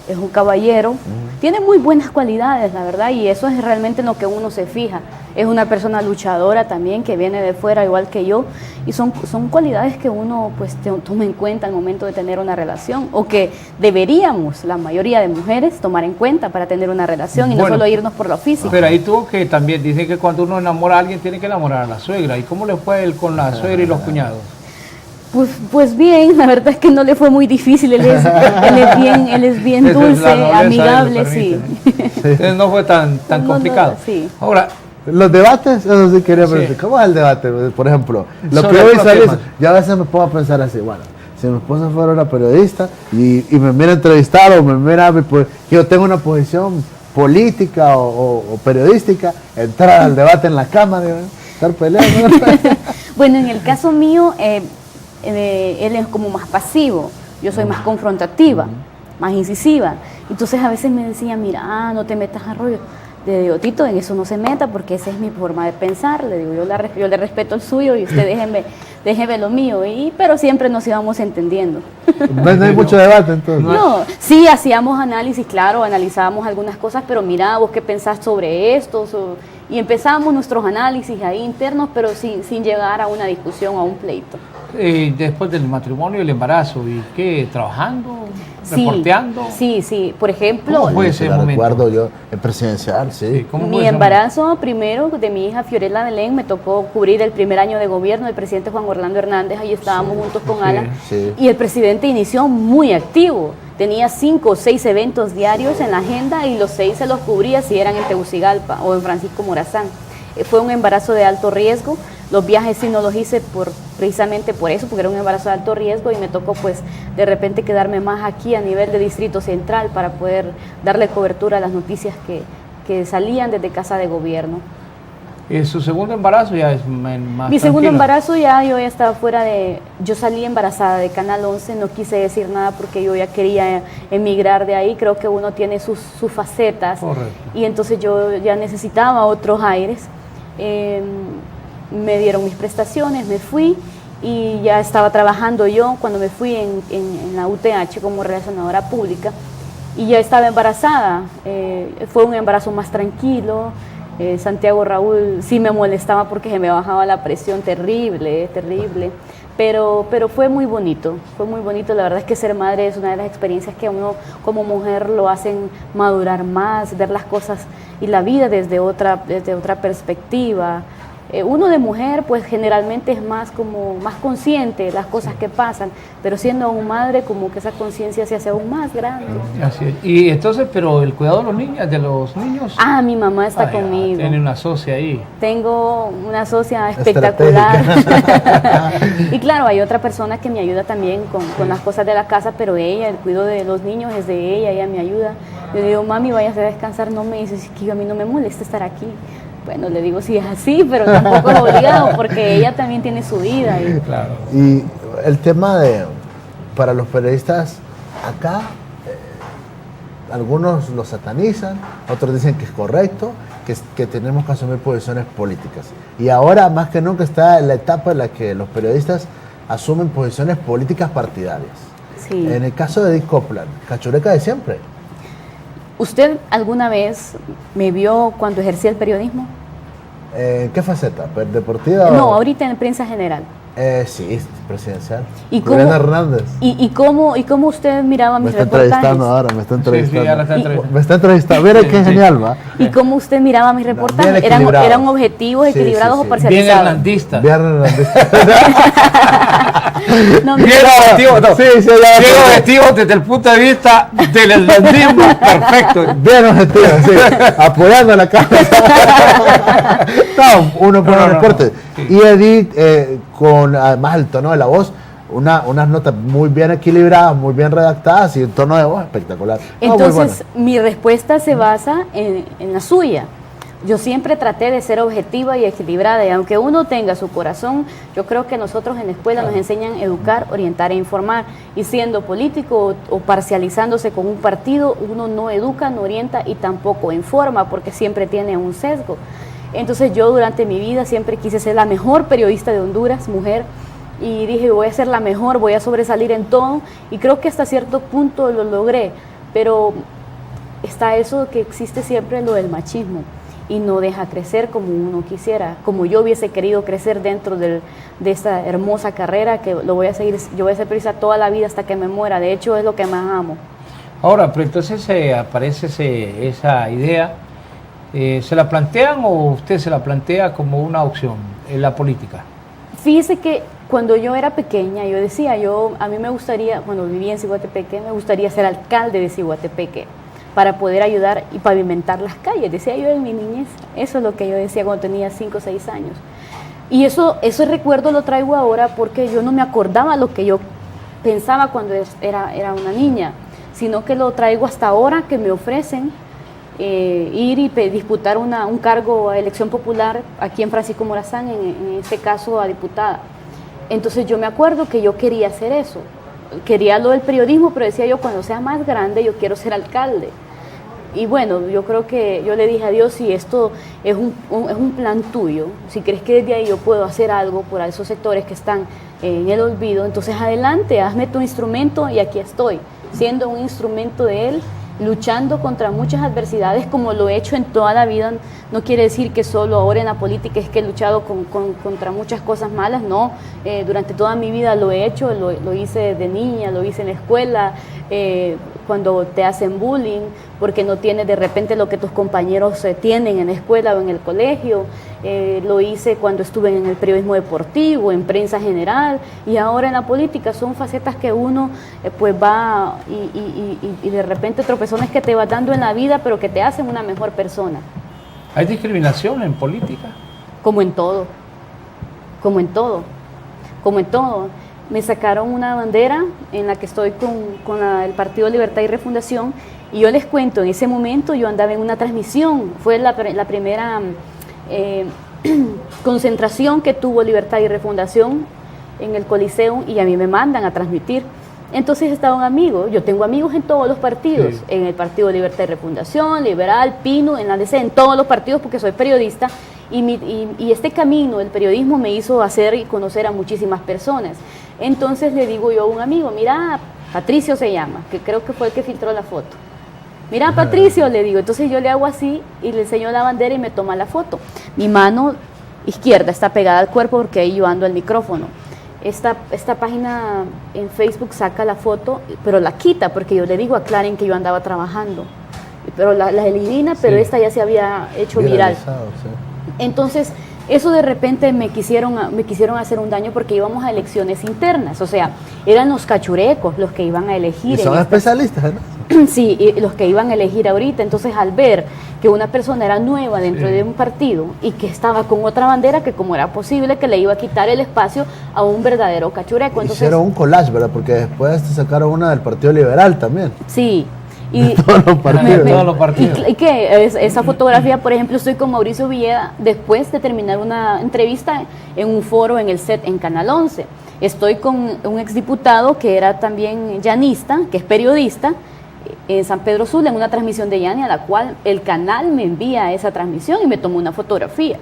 es un caballero, tiene muy buenas cualidades, la verdad, y eso es realmente en lo que uno se fija. Es una persona luchadora también, que viene de fuera igual que yo, y son cualidades que uno pues toma en cuenta al momento de tener una relación, o que deberíamos, la mayoría de mujeres, tomar en cuenta para tener una relación, y no Bueno, solo irnos por lo físico. Pero ahí tuvo que también, dicen que cuando uno enamora a alguien tiene que enamorar a la suegra. ¿Y cómo le fue él con la suegra y los cuñados? Pues bien, la verdad es que no le fue muy difícil, él es bien Esa es dulce, la nobleza, amigable, él lo sí. Entonces no fue tan No, complicado. sí. Ahora, Los debates, eso sí quería Sí. preguntar. ¿Cómo es el debate? Por ejemplo, lo Sobre que yo los visualizo, temas. yo a veces me pongo a pensar así, bueno, si mi esposa fuera una periodista y me mira a entrevistar o me mira, pues, yo tengo una posición política o periodística, entrar al debate en la cámara, ¿no? Estar peleando. Bueno, en el caso mío, él es como más pasivo, yo soy más confrontativa, más incisiva. Entonces a veces me decía, mira, no te metas a rollo. Le digo, Tito, en eso no se meta porque esa es mi forma de pensar. Le digo, yo le respeto el suyo y usted déjeme lo mío. Pero siempre nos íbamos entendiendo. No hay mucho debate entonces. No, sí, hacíamos análisis, claro, analizábamos algunas cosas, pero mira, vos qué pensás sobre esto. Y empezábamos nuestros análisis ahí internos, pero sin llegar a una discusión o a un pleito. Después del matrimonio y el embarazo, ¿y qué? ¿Trabajando? Sí, ¿Reporteando? Sí. Por ejemplo, ¿Cómo fue ese La momento? recuerdo yo, en presidencial, sí. ¿Cómo fue mi ese embarazo primero de mi hija Fiorella Belén, me tocó cubrir el primer año de gobierno del presidente Juan Orlando Hernández, ahí estábamos juntos con Alan, sí. y el presidente inició muy activo, tenía 5 o 6 eventos diarios en la agenda y los 6 se los cubría si eran en Tegucigalpa o en Francisco Morazán. Fue un embarazo de alto riesgo, los viajes sí no los hice precisamente por eso, porque era un embarazo de alto riesgo y me tocó pues de repente quedarme más aquí a nivel de Distrito Central para poder darle cobertura a las noticias que salían desde Casa de Gobierno. ¿Su segundo embarazo ya es más Mi segundo tranquilo? embarazo yo ya estaba yo salí embarazada de Canal 11, no quise decir nada porque yo ya quería emigrar de ahí, creo que uno tiene sus facetas. Correcto. Y entonces yo ya necesitaba otros aires. Me dieron mis prestaciones, me fui y ya estaba trabajando yo cuando me fui en la UTH como relacionadora pública y ya estaba embarazada. Fue un embarazo más tranquilo. Santiago Raúl sí me molestaba porque se me bajaba la presión terrible, pero fue muy bonito, la verdad es que ser madre es una de las experiencias que a uno como mujer lo hacen madurar más, ver las cosas y la vida desde otra perspectiva. Uno de mujer pues generalmente es más consciente de las cosas que pasan, pero siendo aún madre como que esa conciencia se hace aún más grande. Así es. Y entonces, pero el cuidado de los niños. Mi mamá está conmigo. Tiene una socia ahí. Tengo una socia espectacular. Y claro, hay otra persona que me ayuda también con las cosas de la casa, pero el cuidado de los niños es de ella me ayuda. Yo le digo, mami, váyase a descansar, no me dice, es que a mí no me molesta estar aquí. Bueno, le digo sí es así, pero tampoco es obligado porque ella también tiene su vida. Claro. Y el tema para los periodistas acá, algunos lo satanizan, otros dicen que es correcto, que tenemos que asumir posiciones políticas. Y ahora más que nunca está la etapa en la que los periodistas asumen posiciones políticas partidarias. Sí. En el caso de Edith Copland, cachureca de siempre. ¿Usted alguna vez me vio cuando ejercía el periodismo? ¿En qué faceta? ¿Deportiva? No, ahorita en prensa general. Sí, presidencial. ¿Y Lorena Hernández. ¿Y cómo usted miraba mis Me está reportajes? entrevistando ahora, me está entrevistando. Sí, ya la está entrevistando. Me está entrevistando. Mira qué genial, va. ¿Y cómo usted miraba mis reportajes? Bien equilibrados. ¿Eran objetivos, Sí, equilibrados sí, o sí. parcializados? Bien hernándista. Bien Hernández. No, Bien objetivo, no. Sí, ya. Bien objetivo desde el punto de vista del hernándismo. Perfecto. Bien objetivo, sí. Apoyando la causa. No, uno pone No, el no, reporte. no. Y Edith, con además el tono de la voz, unas notas muy bien equilibradas, muy bien redactadas y el tono de voz espectacular. No, muy Entonces, bueno. mi respuesta se basa en la suya. Yo siempre traté de ser objetiva y equilibrada, y aunque uno tenga su corazón, yo creo que nosotros en la escuela nos enseñan a educar, orientar e informar, y siendo político o parcializándose con un partido, uno no educa, no orienta y tampoco informa, porque siempre tiene un sesgo. Entonces yo durante mi vida siempre quise ser la mejor periodista de Honduras, mujer, y dije voy a ser la mejor, voy a sobresalir en todo, y creo que hasta cierto punto lo logré, pero está eso que existe siempre, lo del machismo, y no deja crecer como uno quisiera, como yo hubiese querido crecer dentro de esta hermosa carrera que yo voy a ser periodista toda la vida hasta que me muera, de hecho es lo que más amo. Ahora, pero entonces aparece esa idea, ¿se la plantean o usted se la plantea como una opción en la política? Fíjese que cuando yo era pequeña, yo decía, a mí me gustaría, cuando vivía en Ciguatepeque, me gustaría ser alcalde de Ciguatepeque para poder ayudar y pavimentar las calles, decía yo en mi niñez. Eso es lo que yo decía cuando tenía 5 o 6 años. Y ese recuerdo lo traigo ahora porque yo no me acordaba lo que yo pensaba cuando era una niña, sino que lo traigo hasta ahora que me ofrecen ir y disputar un cargo a elección popular aquí en Francisco Morazán, en este caso a diputada. Entonces yo me acuerdo que yo quería hacer eso, quería lo del periodismo, pero decía yo cuando sea más grande yo quiero ser alcalde. Y bueno, yo creo que yo le dije a Dios, si esto es un plan tuyo, si crees que desde ahí yo puedo hacer algo por esos sectores que están en el olvido, entonces adelante, hazme tu instrumento y aquí estoy, siendo un instrumento de Él, luchando contra muchas adversidades como lo he hecho en toda la vida. No quiere decir que solo ahora en la política es que he luchado contra muchas cosas malas, no, durante toda mi vida lo he hecho, lo hice de niña, lo hice en la escuela, cuando te hacen bullying, porque no tienes de repente lo que tus compañeros tienen en la escuela o en el colegio, lo hice cuando estuve en el periodismo deportivo, en prensa general, y ahora en la política. Son facetas que uno pues va y de repente tropezones que te va dando en la vida, pero que te hacen una mejor persona. ¿Hay discriminación en política? Como en todo, como en todo, como en todo. Me sacaron una bandera en la que estoy con el Partido Libertad y Refundación, y yo les cuento, en ese momento yo andaba en una transmisión, fue la primera concentración que tuvo Libertad y Refundación en el Coliseo, y a mí me mandan a transmitir. Entonces estaba un amigo, yo tengo amigos en todos los partidos, sí, en el Partido Libertad y Refundación, Liberal, Pino, en la DC, en todos los partidos, porque soy periodista, y este camino, el periodismo, me hizo hacer y conocer a muchísimas personas. Entonces le digo yo a un amigo, mira, Patricio se llama, que creo que fue el que filtró la foto. Mira, Patricio, le digo. Entonces yo le hago así y le enseño la bandera y me toma la foto. Mi mano izquierda está pegada al cuerpo porque ahí yo ando el micrófono. Esta página en Facebook saca la foto, pero la quita porque yo le digo, aclaren que yo andaba trabajando. Pero la elimina, pero sí, esta ya se había hecho viral. Sí. Entonces, eso de repente me quisieron hacer un daño porque íbamos a elecciones internas. O sea, eran los cachurecos los que iban a elegir. Y son especialistas, ¿no? Sí, los que iban a elegir ahorita. Entonces, al ver que una persona era nueva dentro de un partido y que estaba con otra bandera, que como era posible que le iba a quitar el espacio a un verdadero cachureco. Entonces, hicieron un collage, ¿verdad? Porque después te sacaron una del Partido Liberal también. Sí. Y todos los partidos. Y que esa fotografía, por ejemplo, estoy con Mauricio Villeda después de terminar una entrevista en un foro en el SET en Canal 11. Estoy con un exdiputado que era también llanista, que es periodista, en San Pedro Sula, en una transmisión de Llani, a la cual el canal me envía esa transmisión y me tomó una fotografía.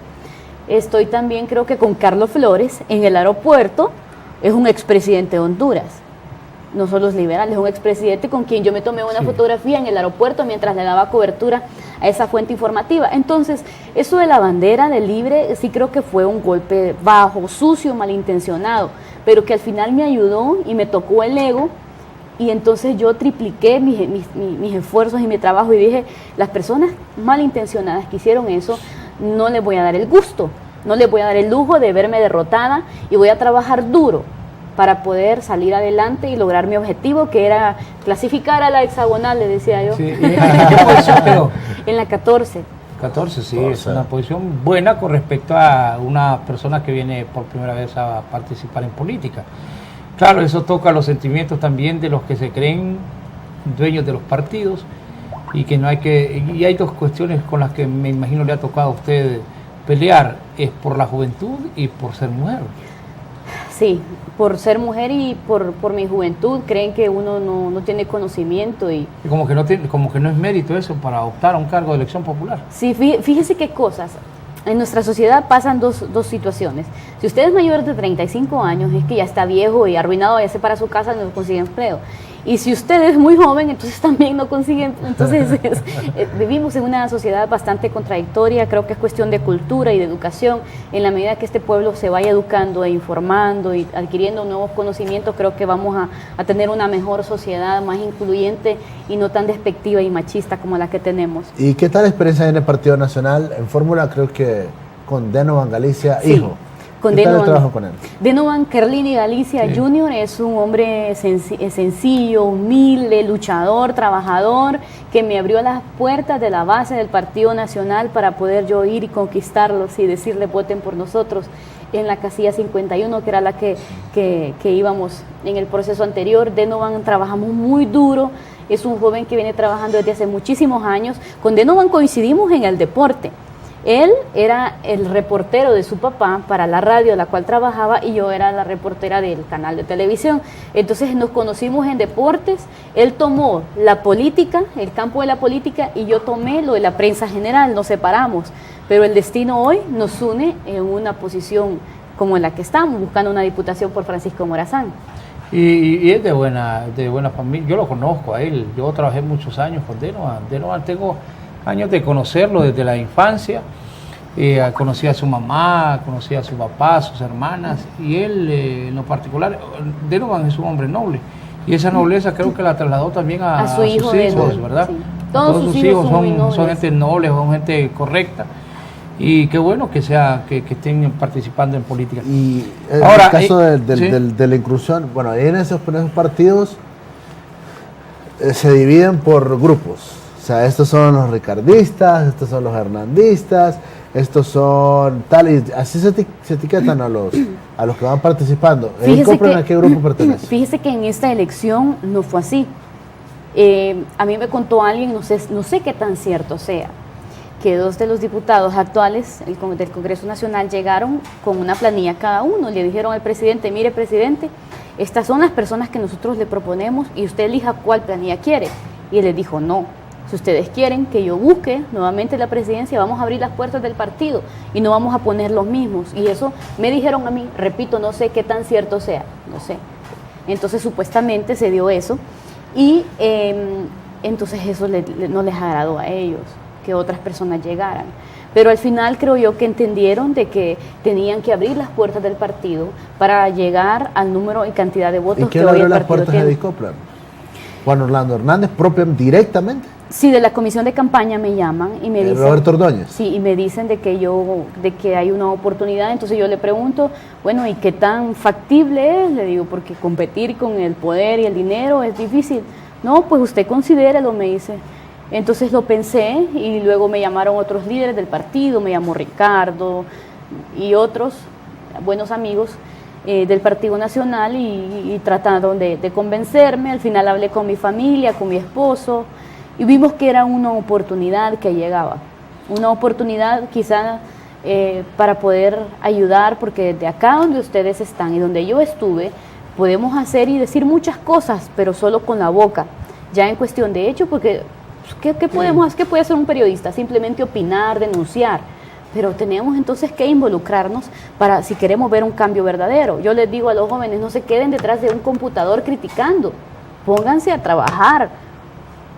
Estoy también, creo que con Carlos Flores, en el aeropuerto, es un expresidente de Honduras. No son los liberales, es un expresidente con quien yo me tomé una fotografía en el aeropuerto mientras le daba cobertura a esa fuente informativa. Entonces, eso de la bandera del Libre sí creo que fue un golpe bajo, sucio, malintencionado, pero que al final me ayudó y me tocó el ego, y entonces yo tripliqué mis esfuerzos y mi trabajo y dije, las personas malintencionadas que hicieron eso, no les voy a dar el gusto, no les voy a dar el lujo de verme derrotada, y voy a trabajar duro para poder salir adelante y lograr mi objetivo, que era clasificar a la hexagonal, le decía yo. Sí. ¿En qué posición quedó? En la 14. 14, sí, es una posición buena con respecto a una persona que viene por primera vez a participar en política. Claro, eso toca los sentimientos también de los que se creen dueños de los partidos, y que no hay que... Y hay dos cuestiones con las que me imagino le ha tocado a usted pelear, es por la juventud y por ser mujer. Sí, por ser mujer y por mi juventud. Creen que uno no tiene conocimiento y como que no es mérito eso para optar a un cargo de elección popular. Sí, fíjese qué cosas. En nuestra sociedad pasan dos situaciones. Si usted es mayor de 35 años, es que ya está viejo y arruinado, ya se para su casa, no consigue empleo. Y si usted es muy joven, entonces también no consigue. Entonces vivimos en una sociedad bastante contradictoria. Creo que es cuestión de cultura y de educación. En la medida que este pueblo se vaya educando e informando y adquiriendo nuevos conocimientos, creo que vamos a tener una mejor sociedad, más incluyente y no tan despectiva y machista como la que tenemos. ¿Y qué tal experiencia en el Partido Nacional? En Fórmula creo que con Denovan Galicia, sí, hijo. Con ¿Qué tal el trabajo con él? Denovan Kerlini Galicia Jr. es un hombre sencillo, humilde, luchador, trabajador, que me abrió las puertas de la base del Partido Nacional para poder yo ir y conquistarlos y decirle voten por nosotros en la casilla 51, que era la que íbamos en el proceso anterior. Denovan trabajamos muy duro, es un joven que viene trabajando desde hace muchísimos años. Con Denovan coincidimos en el deporte. Él era el reportero de su papá para la radio a la cual trabajaba y yo era la reportera del canal de televisión. Entonces nos conocimos en deportes, él tomó la política, el campo de la política, y yo tomé lo de la prensa general, nos separamos, pero el destino hoy nos une en una posición como en la que estamos, buscando una diputación por Francisco Morazán. Y es de buena familia, yo lo conozco a él, yo trabajé muchos años con Denovan, tengo años de conocerlo desde la infancia, conocí a su mamá, conocí a su papá, a sus hermanas, y él en lo particular, Denovan es un hombre noble, y esa nobleza creo que la trasladó también a sus hijos, ¿verdad? Sí. Todos sus hijos son gente noble, son gente correcta, y qué bueno que estén participando en política. Y en ahora, el caso ¿sí? de la inclusión, bueno, en esos partidos se dividen por grupos. O sea, estos son los ricardistas, estos son los hernandistas, estos son tal, y así se etiquetan a los que van participando. ¿El COPREN a qué grupo pertenece? Fíjese que en esta elección no fue así. A mí me contó alguien, no sé qué tan cierto sea, que 2 de los diputados actuales del Congreso Nacional llegaron con una planilla cada uno. Le dijeron al presidente, mire presidente, estas son las personas que nosotros le proponemos y usted elija cuál planilla quiere. Y él les dijo, no, si ustedes quieren que yo busque nuevamente la presidencia, vamos a abrir las puertas del partido y no vamos a poner los mismos. Y eso me dijeron a mí, repito, no sé qué tan cierto sea, no sé. Entonces supuestamente se dio eso y entonces eso no les agradó a ellos, que otras personas llegaran. Pero al final creo yo que entendieron de que tenían que abrir las puertas del partido para llegar al número y cantidad de votos que hoy el partido tiene. ¿Y quién abrió las puertas de Dicoplan? ¿Juan Orlando Hernández directamente? Sí, de la comisión de campaña me llaman y me dicen... ¿Roberto Ordóñez? Sí, y me dicen de que hay una oportunidad, entonces yo le pregunto, bueno, ¿y qué tan factible es? Le digo, porque competir con el poder y el dinero es difícil. No, pues usted considérelo, me dice. Entonces lo pensé y luego me llamaron otros líderes del partido, me llamó Ricardo y otros buenos amigos del Partido Nacional y trataron de convencerme. Al final hablé con mi familia, con mi esposo y vimos que era una oportunidad que llegaba, una oportunidad quizá para poder ayudar, porque desde acá donde ustedes están y donde yo estuve, podemos hacer y decir muchas cosas, pero solo con la boca, ya en cuestión de hecho, porque ¿qué puede hacer un periodista? Simplemente opinar, denunciar. Pero tenemos entonces que involucrarnos para si queremos ver un cambio verdadero. Yo les digo a los jóvenes, no se queden detrás de un computador criticando, pónganse a trabajar.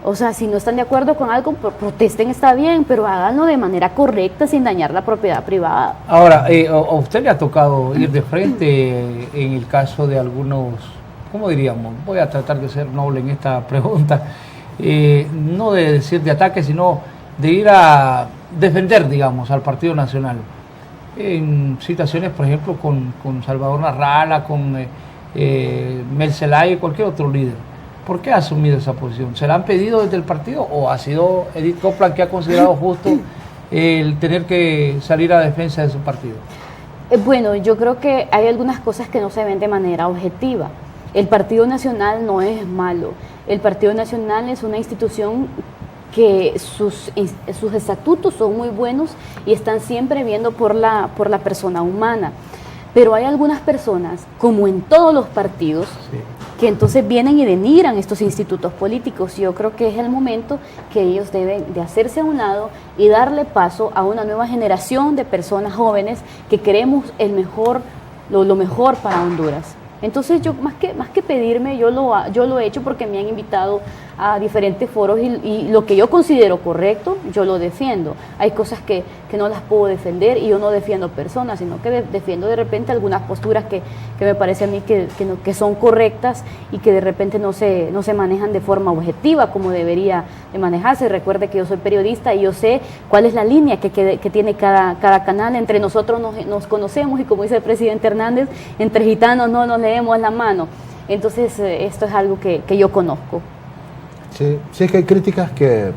O sea, si no están de acuerdo con algo, protesten, está bien, pero háganlo de manera correcta sin dañar la propiedad privada. Ahora, ¿a usted le ha tocado ir de frente en el caso de algunos, cómo diríamos? Voy a tratar de ser noble en esta pregunta. No de decir de ataque, sino de ir a defender, digamos, al Partido Nacional en situaciones, por ejemplo, con Salvador Narrala, con Mel Zelaya y cualquier otro líder. ¿Por qué ha asumido esa posición? ¿Se la han pedido desde el partido o ha sido Edith Copland que ha considerado justo el tener que salir a defensa de su partido? Bueno, yo creo que hay algunas cosas que no se ven de manera objetiva. El Partido Nacional no es malo. El Partido Nacional es una institución que sus estatutos son muy buenos y están siempre viendo por la persona humana. Pero hay algunas personas, como en todos los partidos, sí, que entonces vienen y denigran estos institutos políticos. Yo creo que es el momento que ellos deben de hacerse a un lado y darle paso a una nueva generación de personas jóvenes que queremos lo mejor para Honduras. Entonces yo más que pedirme, yo lo he hecho porque me han invitado a diferentes foros y lo que yo considero correcto, yo lo defiendo. Hay cosas que no las puedo defender y yo no defiendo personas, sino que defiendo de repente algunas posturas que me parece a mí que son correctas y que de repente no se manejan de forma objetiva como debería de manejarse. Recuerde que yo soy periodista y yo sé cuál es la línea que tiene cada canal. Entre nosotros nos conocemos y como dice el presidente Hernández, entre gitanos no nos leemos la mano. Entonces esto es algo que yo conozco. Sí, sí es que hay críticas que...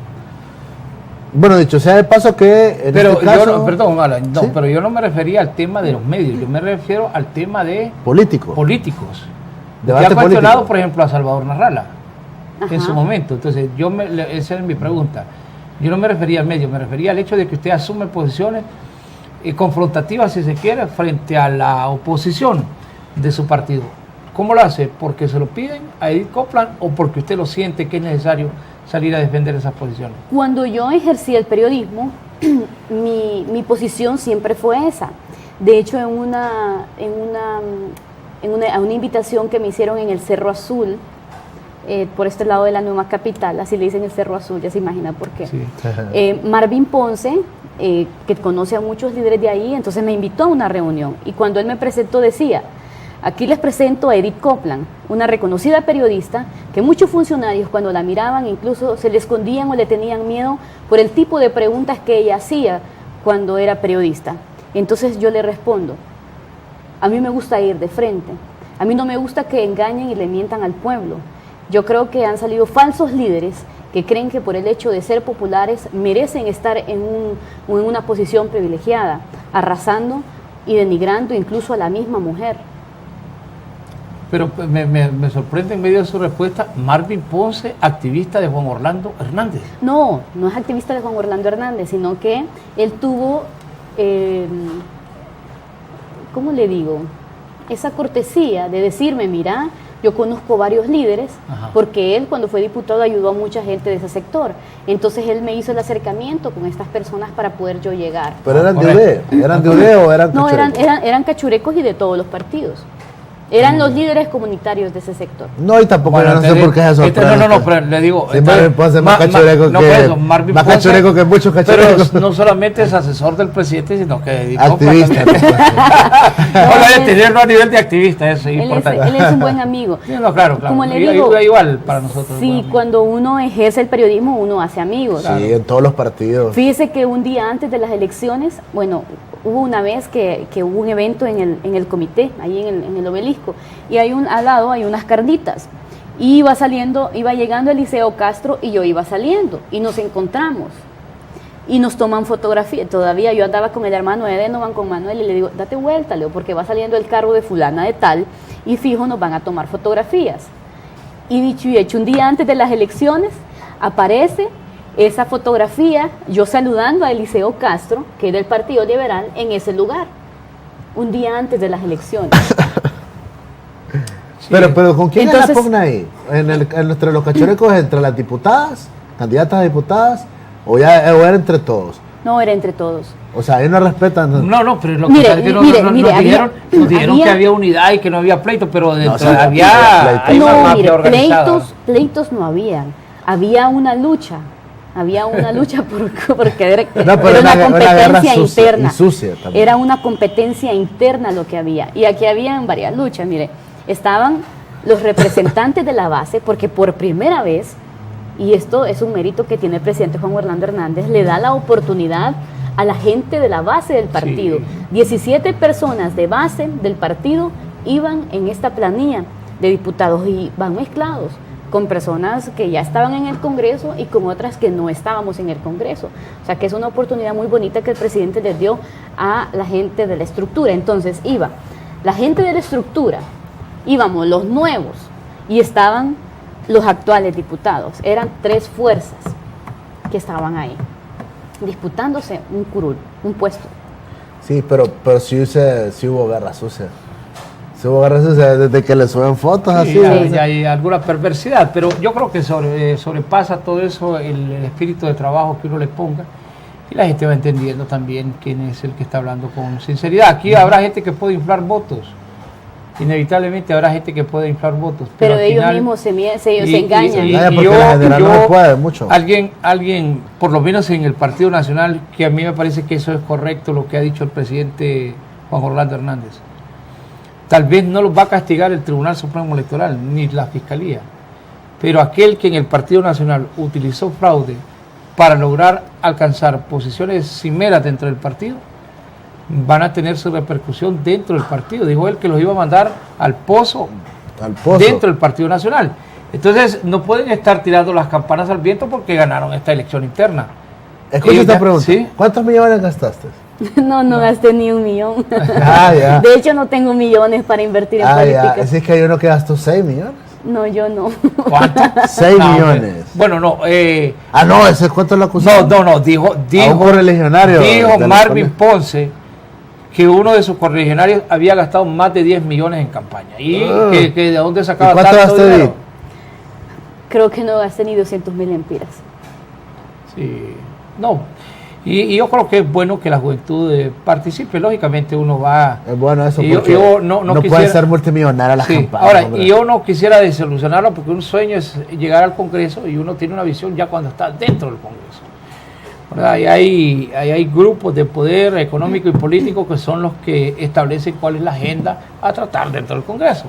Bueno, dicho sea de paso que en pero este caso... yo no, perdón, Alan, no, ¿sí? Pero yo no me refería al tema de los medios, yo me refiero al tema de... Políticos. Usted ha cuestionado, por ejemplo, a Salvador Narrala. Ajá. En su momento. Entonces, esa es mi pregunta. Yo no me refería al medio, me refería al hecho de que usted asume posiciones confrontativas, si se quiere, frente a la oposición de su partido. ¿Cómo lo hace? ¿Porque se lo piden a Edith Copland o porque usted lo siente que es necesario salir a defender esas posiciones? Cuando yo ejercí el periodismo, mi posición siempre fue esa. De hecho, a una invitación que me hicieron en el Cerro Azul, por este lado de la nueva capital, así le dicen el Cerro Azul, ya se imagina por qué. Sí. Marvin Ponce, que conoce a muchos líderes de ahí, entonces me invitó a una reunión. Y cuando él me presentó decía, aquí les presento a Edith Copland, una reconocida periodista que muchos funcionarios cuando la miraban incluso se le escondían o le tenían miedo por el tipo de preguntas que ella hacía cuando era periodista. Entonces yo le respondo, a mí me gusta ir de frente, a mí no me gusta que engañen y le mientan al pueblo. Yo creo que han salido falsos líderes que creen que por el hecho de ser populares merecen estar en una posición privilegiada, arrasando y denigrando incluso a la misma mujer. Pero me sorprende en medio de su respuesta, Marvin Ponce, activista de Juan Orlando Hernández. No, no es activista de Juan Orlando Hernández, sino que él tuvo, ¿cómo le digo? Esa cortesía de decirme, mira, yo conozco varios líderes, porque él cuando fue diputado ayudó a mucha gente de ese sector. Entonces él me hizo el acercamiento con estas personas para poder yo llegar. ¿Pero eran de UD? ¿Eran de UD o eran No, cachurecos? eran cachurecos y de todos los partidos. Eran los líderes comunitarios de ese sector. No, y tampoco yo no sé por qué es eso. No, pero le digo... Sí, Marvin Ponce es más cachureco Marvin Ponce, cachureco que muchos cachurecos. Pero no solamente es asesor del presidente, sino que... Activista. Ahora tenerlo a nivel de activista, eso es importante. Él es un buen amigo. Sí, no, claro. Como le digo, igual para nosotros. Sí, cuando uno ejerce el periodismo, uno hace amigos. Sí, en todos los partidos. Fíjese que un día antes de las elecciones, bueno, hubo una vez que hubo un evento en el comité, ahí en el obelisco, y al lado hay unas carnitas. Y iba llegando Eliseo Castro y yo iba saliendo, y nos encontramos. Y nos toman fotografía. Todavía yo andaba con el hermano de Denovan, con Manuel, y le digo, date vuelta, Leo, porque va saliendo el carro de fulana de tal, y fijo nos van a tomar fotografías. Y dicho y hecho, un día antes de las elecciones, aparece esa fotografía, yo saludando a Eliseo Castro, que es del Partido Liberal, en ese lugar, un día antes de las elecciones. Sí. Pero ¿con quién entonces, es la pugna ahí? ¿Entre los cachurecos, entre las diputadas, candidatas a diputadas, o era entre todos? No, era entre todos. O sea, ellos no respetan... No, pero lo que pasa es que nos dijeron que había unidad y que no había pleito, pero había una mafia organizada. Pleitos no habían. Había una lucha porque era una competencia interna. Era una competencia interna lo que había. Y aquí habían varias luchas. Mire, estaban los representantes de la base, porque por primera vez, y esto es un mérito que tiene el presidente Juan Orlando Hernández, le da la oportunidad a la gente de la base del partido. Sí. 17 personas de base del partido iban en esta planilla de diputados y van mezclados con personas que ya estaban en el Congreso y con otras que no estábamos en el Congreso. O sea que es una oportunidad muy bonita que el presidente les dio a la gente de la estructura. Entonces iba la gente de la estructura, íbamos los nuevos y estaban los actuales diputados. Eran 3 fuerzas que estaban ahí, disputándose un curul, un puesto. Sí, pero sí hubo guerra sucia. Se hubo guerra sucia desde que le suben fotos sí, así. Ya hay alguna perversidad, pero yo creo que sobrepasa todo eso el espíritu de trabajo que uno le ponga y la gente va entendiendo también quién es el que está hablando con sinceridad. Aquí habrá gente que puede inflar votos. Inevitablemente habrá gente que puede inflar votos. Pero ellos mismos se engañan. Alguien, por lo menos en el Partido Nacional, que a mí me parece que eso es correcto lo que ha dicho el presidente Juan Orlando Hernández. Tal vez no los va a castigar el Tribunal Supremo Electoral, ni la Fiscalía. Pero aquel que en el Partido Nacional utilizó fraude para lograr alcanzar posiciones cimeras dentro del partido, van a tener su repercusión dentro del partido. Dijo él que los iba a mandar al pozo dentro del Partido Nacional. Entonces no pueden estar tirando las campanas al viento porque ganaron esta elección interna. Escucha esta pregunta, ¿sí? ¿Cuántos millones gastaste? No gasté ni $1 millón. Ya. De hecho no tengo millones para invertir en política. Ya. Es que hay uno que gastó 6 millones. No, yo no. ¿Cuánto? 6 No, millones. Bueno, no. No, ¿ese cuánto es la acusación? No, dijo A un correligionario dijo de la Marvin escuela. Ponce que uno de sus correligionarios había gastado más de 10 millones en campaña. Y que de dónde sacaba ¿Y cuánto tanto gasté, dinero. Edith? Creo que no gasté ni 200,000 lempiras. Sí, no. Y yo creo que es bueno que la juventud participe. Lógicamente uno va... Es bueno eso, y porque yo no puede quisiera- ser multimillonaria la Sí, campaña. ahora, hombre. y yo no quisiera desilusionarlo porque un sueño es llegar al Congreso y uno tiene una visión ya cuando está dentro del Congreso. ¿Verdad? Y hay grupos de poder económico y político que son los que establecen cuál es la agenda a tratar dentro del Congreso.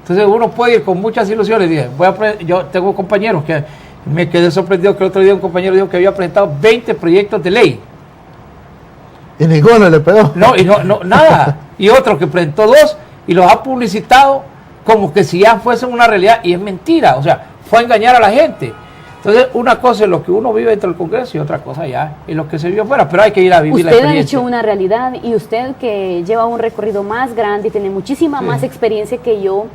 Entonces uno puede ir con muchas ilusiones. Dije, yo tengo compañeros que me quedé sorprendido que el otro día un compañero dijo que había presentado 20 proyectos de ley. Y ninguno le pegó. No, y no, nada. Y otro que presentó 2 y los ha publicitado como que si ya fuesen una realidad, y es mentira. O sea, fue a engañar a la gente. Entonces, una cosa es lo que uno vive dentro del Congreso y otra cosa ya es lo que se vio afuera, pero hay que ir a vivir la Usted ha experiencia. hecho una realidad y usted que lleva un recorrido más grande y tiene muchísima Sí. más experiencia que yo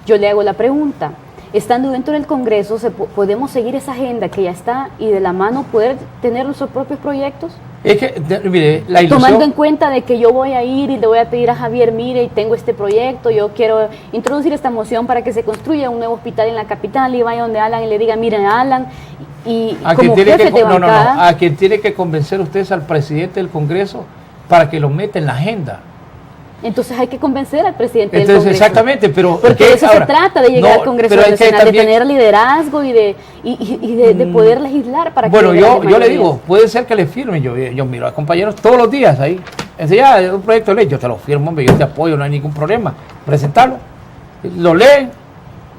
le hago la pregunta. Estando dentro del Congreso, ¿podemos seguir esa agenda que ya está y de la mano poder tener nuestros propios proyectos? Es que, mire, la ilusión... Tomando en cuenta de que yo voy a ir y le voy a pedir a Javier, mire, y tengo este proyecto, yo quiero introducir esta moción para que se construya un nuevo hospital en la capital y vaya donde Alan y le diga, miren, Alan, y A como quien, tiene jefe que, de no, bancada, a quien tiene que convencer usted es al presidente del Congreso para que lo meta en la agenda. entonces hay que convencer al presidente del Entonces, Congreso. exactamente, pero... Porque de eso ahora, se trata, de llegar no, al Congreso pero es que Nacional, también- de tener liderazgo y de poder legislar para que Bueno, lleguen las yo le mayorías. digo, puede ser que le firme, yo miro a compañeros todos los días ahí. Ese ya es un proyecto de ley, yo te lo firmo, hombre, yo te apoyo, no hay ningún problema. Presentarlo, lo leen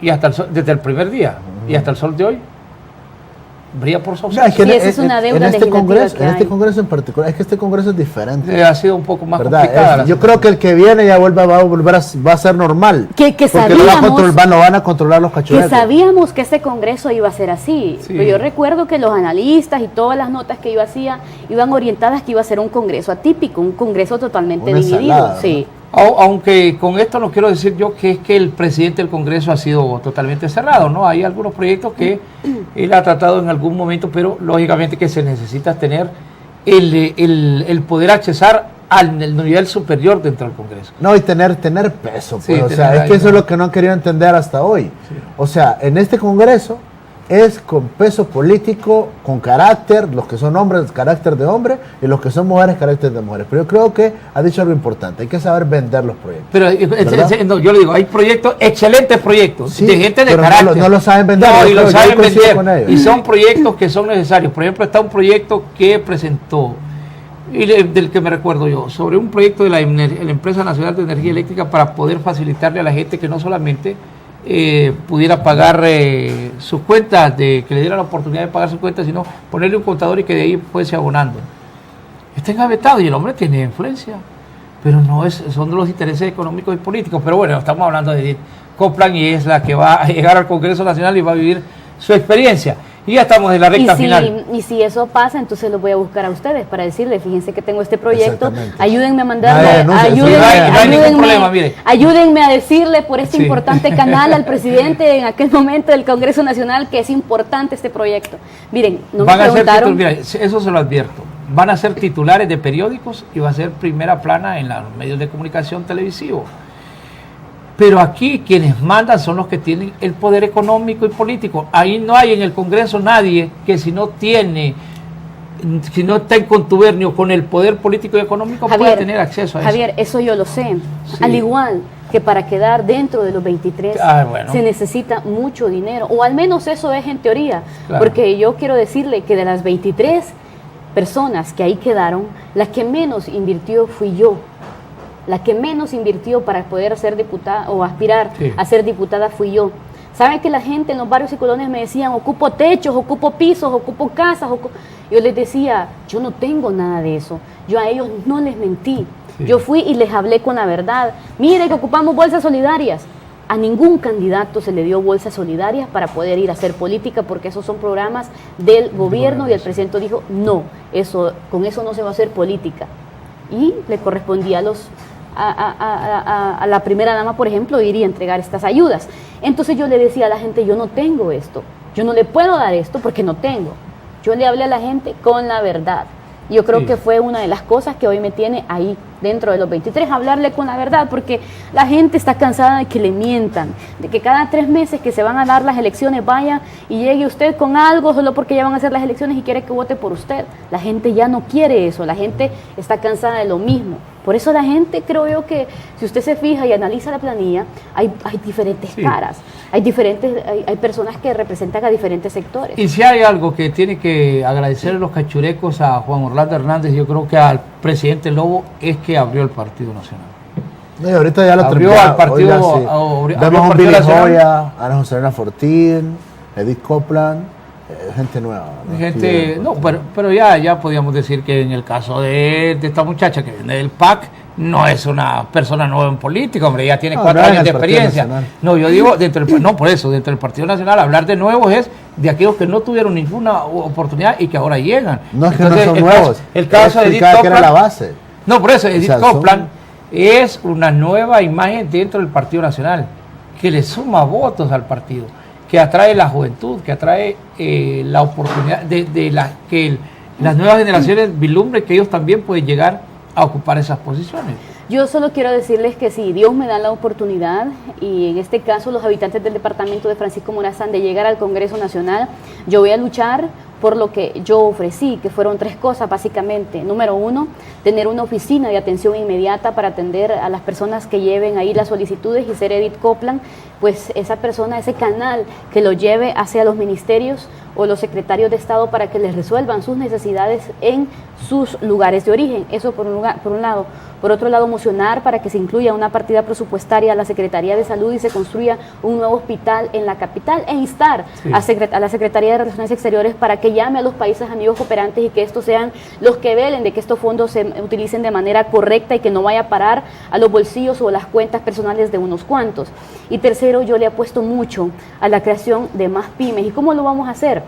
y hasta desde el primer día y hasta el sol de hoy brilla por su O sea, es ausencia. que Y esa es una deuda este legislativa Congreso, que en este hay. Congreso en particular, es que este Congreso es diferente. Ha sido un poco más ¿Verdad? complicada. la Yo creo que el que viene ya va a volver va a ser normal. Que porque lo sabíamos- no van a controlar los Que cachuretos. sabíamos que este Congreso iba a ser así. Sí. Pero yo recuerdo que los analistas y todas las notas que yo hacía iban orientadas que iba a ser un Congreso atípico, un Congreso totalmente Una dividido. ensalada, Sí. Aunque con esto no quiero decir yo que es que el presidente del Congreso ha sido totalmente cerrado, ¿no? Hay algunos proyectos que él ha tratado en algún momento, pero lógicamente que se necesita tener el poder accesar al nivel superior dentro del Congreso. No, y tener peso, pues. Sí, O sea, tener es que ahí, eso es ¿no? lo que no han querido entender hasta hoy. O sea, en este Congreso es con peso político, con carácter, los que son hombres, carácter de hombre, y los que son mujeres, carácter de mujeres. Pero yo creo que ha dicho algo importante, hay que saber vender los proyectos. Pero ¿Verdad? no, yo le digo, hay proyectos, excelentes proyectos, Sí, de gente de pero no carácter. no lo saben vender. No, yo y lo creo, yo saben coincido vender. con ellos. Y son proyectos que son necesarios. Por ejemplo, está un proyecto que presentó, del que me recuerdo yo, sobre un proyecto de la Empresa Nacional de Energía Eléctrica para poder facilitarle a la gente que no solamente pudiera pagar sus cuentas, que le diera la oportunidad de pagar sus cuentas, sino ponerle un contador y que de ahí fuese abonando. Está engavetado y el hombre tiene influencia, pero no son de los intereses económicos y políticos. Pero bueno, estamos hablando de Edith Copland y es la que va a llegar al Congreso Nacional y va a vivir su experiencia. Y ya estamos en la recta final. Y si eso pasa, entonces los voy a buscar a ustedes para decirles, fíjense que tengo este proyecto, Exactamente. ayúdenme a Nadie mandarle, denuncia, ayúdenme, no hay ningún ayúdenme, problema, mire. ayúdenme a decirle por este Sí. importante canal al presidente en aquel momento del Congreso Nacional que es importante este proyecto. Miren, no me Van a ser preguntaron. mira, eso se lo advierto. Van a ser titulares de periódicos y va a ser primera plana en los medios de comunicación televisivos. Pero aquí quienes mandan son los que tienen el poder económico y político. Ahí no hay en el Congreso nadie que si no está en contubernio con el poder político y económico pueda tener acceso a eso. Javier, eso yo lo sé. Sí. Al igual que para quedar dentro de los 23 Bueno. se necesita mucho dinero, o al menos eso es en teoría, Claro. porque yo quiero decirle que de las 23 personas que ahí quedaron, la que menos invirtió fui yo. La que menos invirtió para poder ser diputada o aspirar Sí. a ser diputada fui yo. ¿Saben que la gente en los barrios y colonias me decían, ocupo techos, ocupo pisos, ocupo casas? Yo les decía, yo no tengo nada de eso. Yo a ellos no les mentí. Sí. Yo fui y les hablé con la verdad. Mire que ocupamos bolsas solidarias. A ningún candidato se le dio bolsas solidarias para poder ir a hacer política porque esos son programas del gobierno y el presidente dijo, no, con eso no se va a hacer política. Y le correspondía a la primera dama, por ejemplo, ir y entregar estas ayudas. Entonces yo le decía a la gente, yo no tengo esto, yo no le puedo dar esto porque no tengo. Yo le hablé a la gente con la verdad. Yo creo que fue una de las cosas que hoy me tiene ahí dentro de los 23, hablarle con la verdad, porque la gente está cansada de que le mientan, de que cada 3 meses que se van a dar las elecciones vaya y llegue usted con algo solo porque ya van a hacer las elecciones y quiere que vote por usted. La gente ya no quiere eso, la gente está cansada de lo mismo. Por eso la gente, creo yo que si usted se fija y analiza la planilla, hay diferentes caras, hay personas que representan a diferentes sectores. Y si hay algo que tiene que agradecer los cachurecos a Juan Orlando Hernández, yo creo que al presidente Lobo, es que abrió el Partido Nacional. No, y ahorita ya lo abrió al partido. Vemos a Billy Joya, Ana José Elena Fortín, Edith Copland, gente nueva. ¿No? Gente, no, pero ya podíamos decir que en el caso de esta muchacha que viene del PAC, no es una persona nueva en política, hombre, ya tiene 4 años de experiencia. No, yo digo, por eso, dentro del Partido Nacional, hablar de nuevos es de aquellos que no tuvieron ninguna oportunidad y que ahora llegan. No es que no son nuevos. El caso de Edith Copland, que era la base. No, por eso, Edith Copland es una nueva imagen dentro del Partido Nacional, que le suma votos al partido, que atrae la juventud, que atrae la oportunidad de que las nuevas generaciones vislumbren que ellos también pueden llegar a ocupar esas posiciones. Yo solo quiero decirles que si Dios me da la oportunidad, y en este caso los habitantes del departamento de Francisco Morazán, de llegar al Congreso Nacional, yo voy a luchar por lo que yo ofrecí, que fueron 3 cosas básicamente. Número 1, tener una oficina de atención inmediata para atender a las personas que lleven ahí las solicitudes y ser Edith Copland, pues esa persona, ese canal que lo lleve hacia los ministerios o los secretarios de Estado para que les resuelvan sus necesidades en sus lugares de origen. Eso por un lado. Por otro lado, mocionar para que se incluya una partida presupuestaria a la Secretaría de Salud y se construya un nuevo hospital en la capital, e instar a la Secretaría de Relaciones Exteriores para que llame a los países amigos cooperantes y que estos sean los que velen de que estos fondos se utilicen de manera correcta y que no vaya a parar a los bolsillos o las cuentas personales de unos cuantos. Y tercero, yo le apuesto mucho a la creación de más pymes. ¿Y cómo lo vamos a hacer?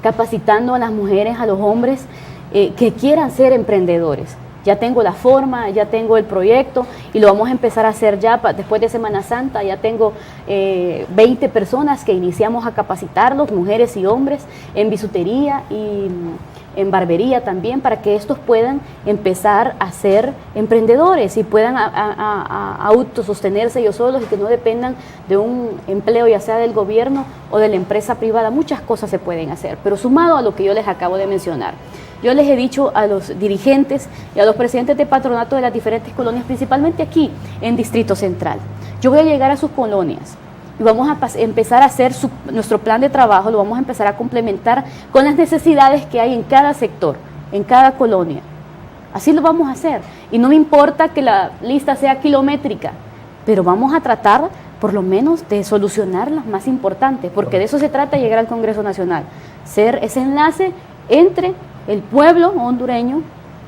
Capacitando a las mujeres, a los hombres que quieran ser emprendedores. Ya tengo la forma, ya tengo el proyecto y lo vamos a empezar a hacer ya después de Semana Santa. Ya tengo 20 personas que iniciamos a capacitarlos, mujeres y hombres, en bisutería y en barbería también, para que estos puedan empezar a ser emprendedores y puedan a autosostenerse ellos solos y que no dependan de un empleo, ya sea del gobierno o de la empresa privada. Muchas cosas se pueden hacer, pero sumado a lo que yo les acabo de mencionar. Yo les he dicho a los dirigentes y a los presidentes de patronato de las diferentes colonias, principalmente aquí en Distrito Central, yo voy a llegar a sus colonias y vamos a empezar a hacer nuestro plan de trabajo, lo vamos a empezar a complementar con las necesidades que hay en cada sector, en cada colonia. Así lo vamos a hacer. Y no me importa que la lista sea kilométrica, pero vamos a tratar por lo menos de solucionar las más importantes, porque de eso se trata llegar al Congreso Nacional, ser ese enlace entre el pueblo hondureño,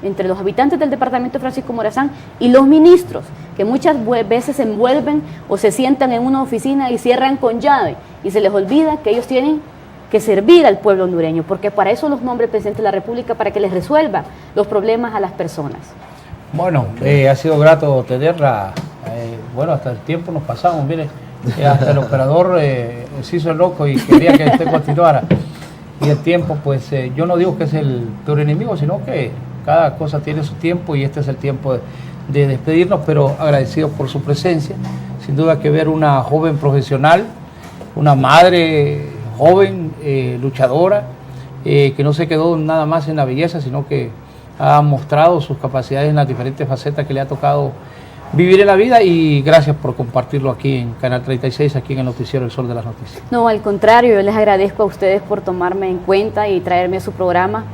entre los habitantes del departamento de Francisco Morazán y los ministros, que muchas veces se envuelven o se sientan en una oficina y cierran con llave y se les olvida que ellos tienen que servir al pueblo hondureño, porque para eso los nombra el presidente de la República, para que les resuelva los problemas a las personas. Bueno, ha sido grato tenerla. Bueno, hasta el tiempo nos pasamos, mire, hasta el operador se hizo el loco y quería que usted continuara. Y el tiempo, pues yo no digo que es el peor enemigo, sino que cada cosa tiene su tiempo y este es el tiempo de despedirnos, pero agradecido por su presencia. Sin duda que ver una joven profesional, una madre joven, luchadora, que no se quedó nada más en la belleza, sino que ha mostrado sus capacidades en las diferentes facetas que le ha tocado vivir en la vida, y gracias por compartirlo aquí en Canal 36, aquí en el noticiero El Sol de las Noticias. No, al contrario, yo les agradezco a ustedes por tomarme en cuenta y traerme a su programa.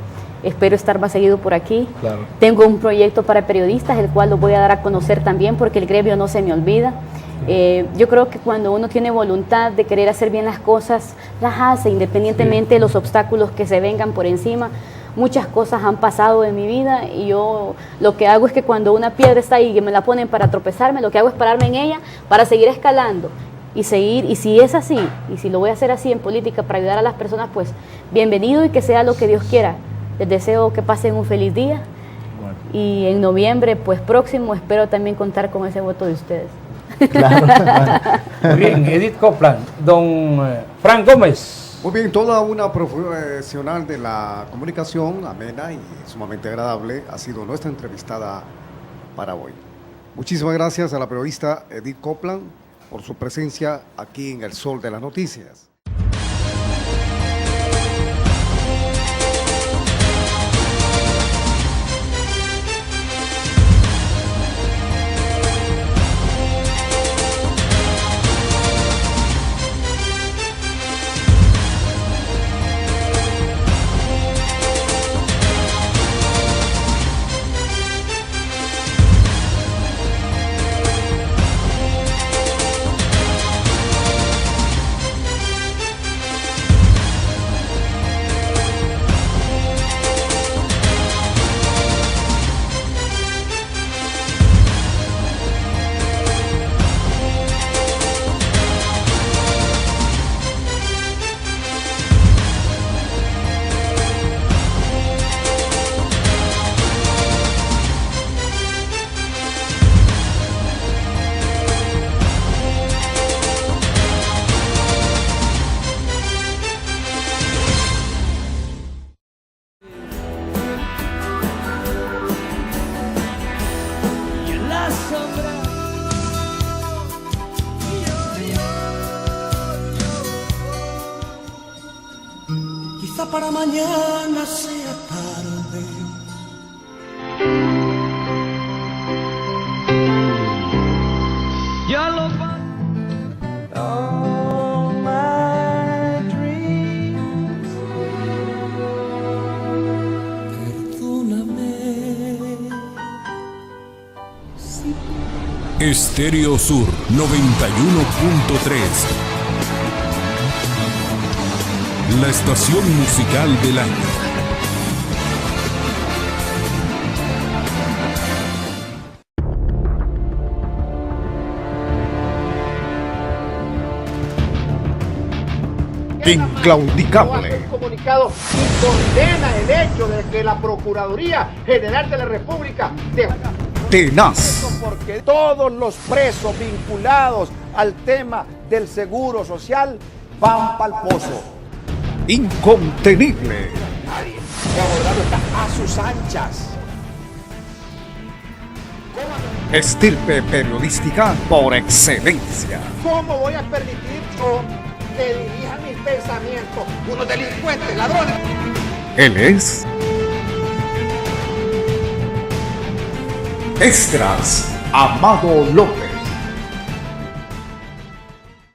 Espero estar más seguido por aquí. Claro. Tengo un proyecto para periodistas, el cual lo voy a dar a conocer también, porque el gremio no se me olvida. Yo creo que cuando uno tiene voluntad de querer hacer bien las cosas, las hace, independientemente de los obstáculos que se vengan por encima. Muchas cosas han pasado en mi vida y yo lo que hago es que cuando una piedra está ahí y me la ponen para tropezarme, lo que hago es pararme en ella para seguir escalando y seguir. Y si es así, y si lo voy a hacer así en política para ayudar a las personas, pues bienvenido y que sea lo que Dios quiera. Les deseo que pasen un feliz día. Bueno. Y en noviembre, pues próximo, espero también contar con ese voto de ustedes. Claro. Muy bien, Edith Copland. Don Frank Gómez. Muy bien, toda una profesional de la comunicación, amena y sumamente agradable, ha sido nuestra entrevistada para hoy. Muchísimas gracias a la periodista Edith Copland por su presencia aquí en El Sol de las Noticias. Quizá para mañana sea tarde. Ya lo All my dreams. perdóname. Estéreo Sur 91.3. La estación musical del año. Inclaudicable. Un comunicado y condena el hecho de que la Procuraduría General de la República Tenaz. porque todos los presos vinculados al tema del seguro social van para el pozo. Incontenible. El abogado está a sus anchas. Estirpe periodística por excelencia. ¿Cómo voy a permitir yo que dirijan mis pensamientos unos delincuentes, ladrones? Él es Extras Amado López.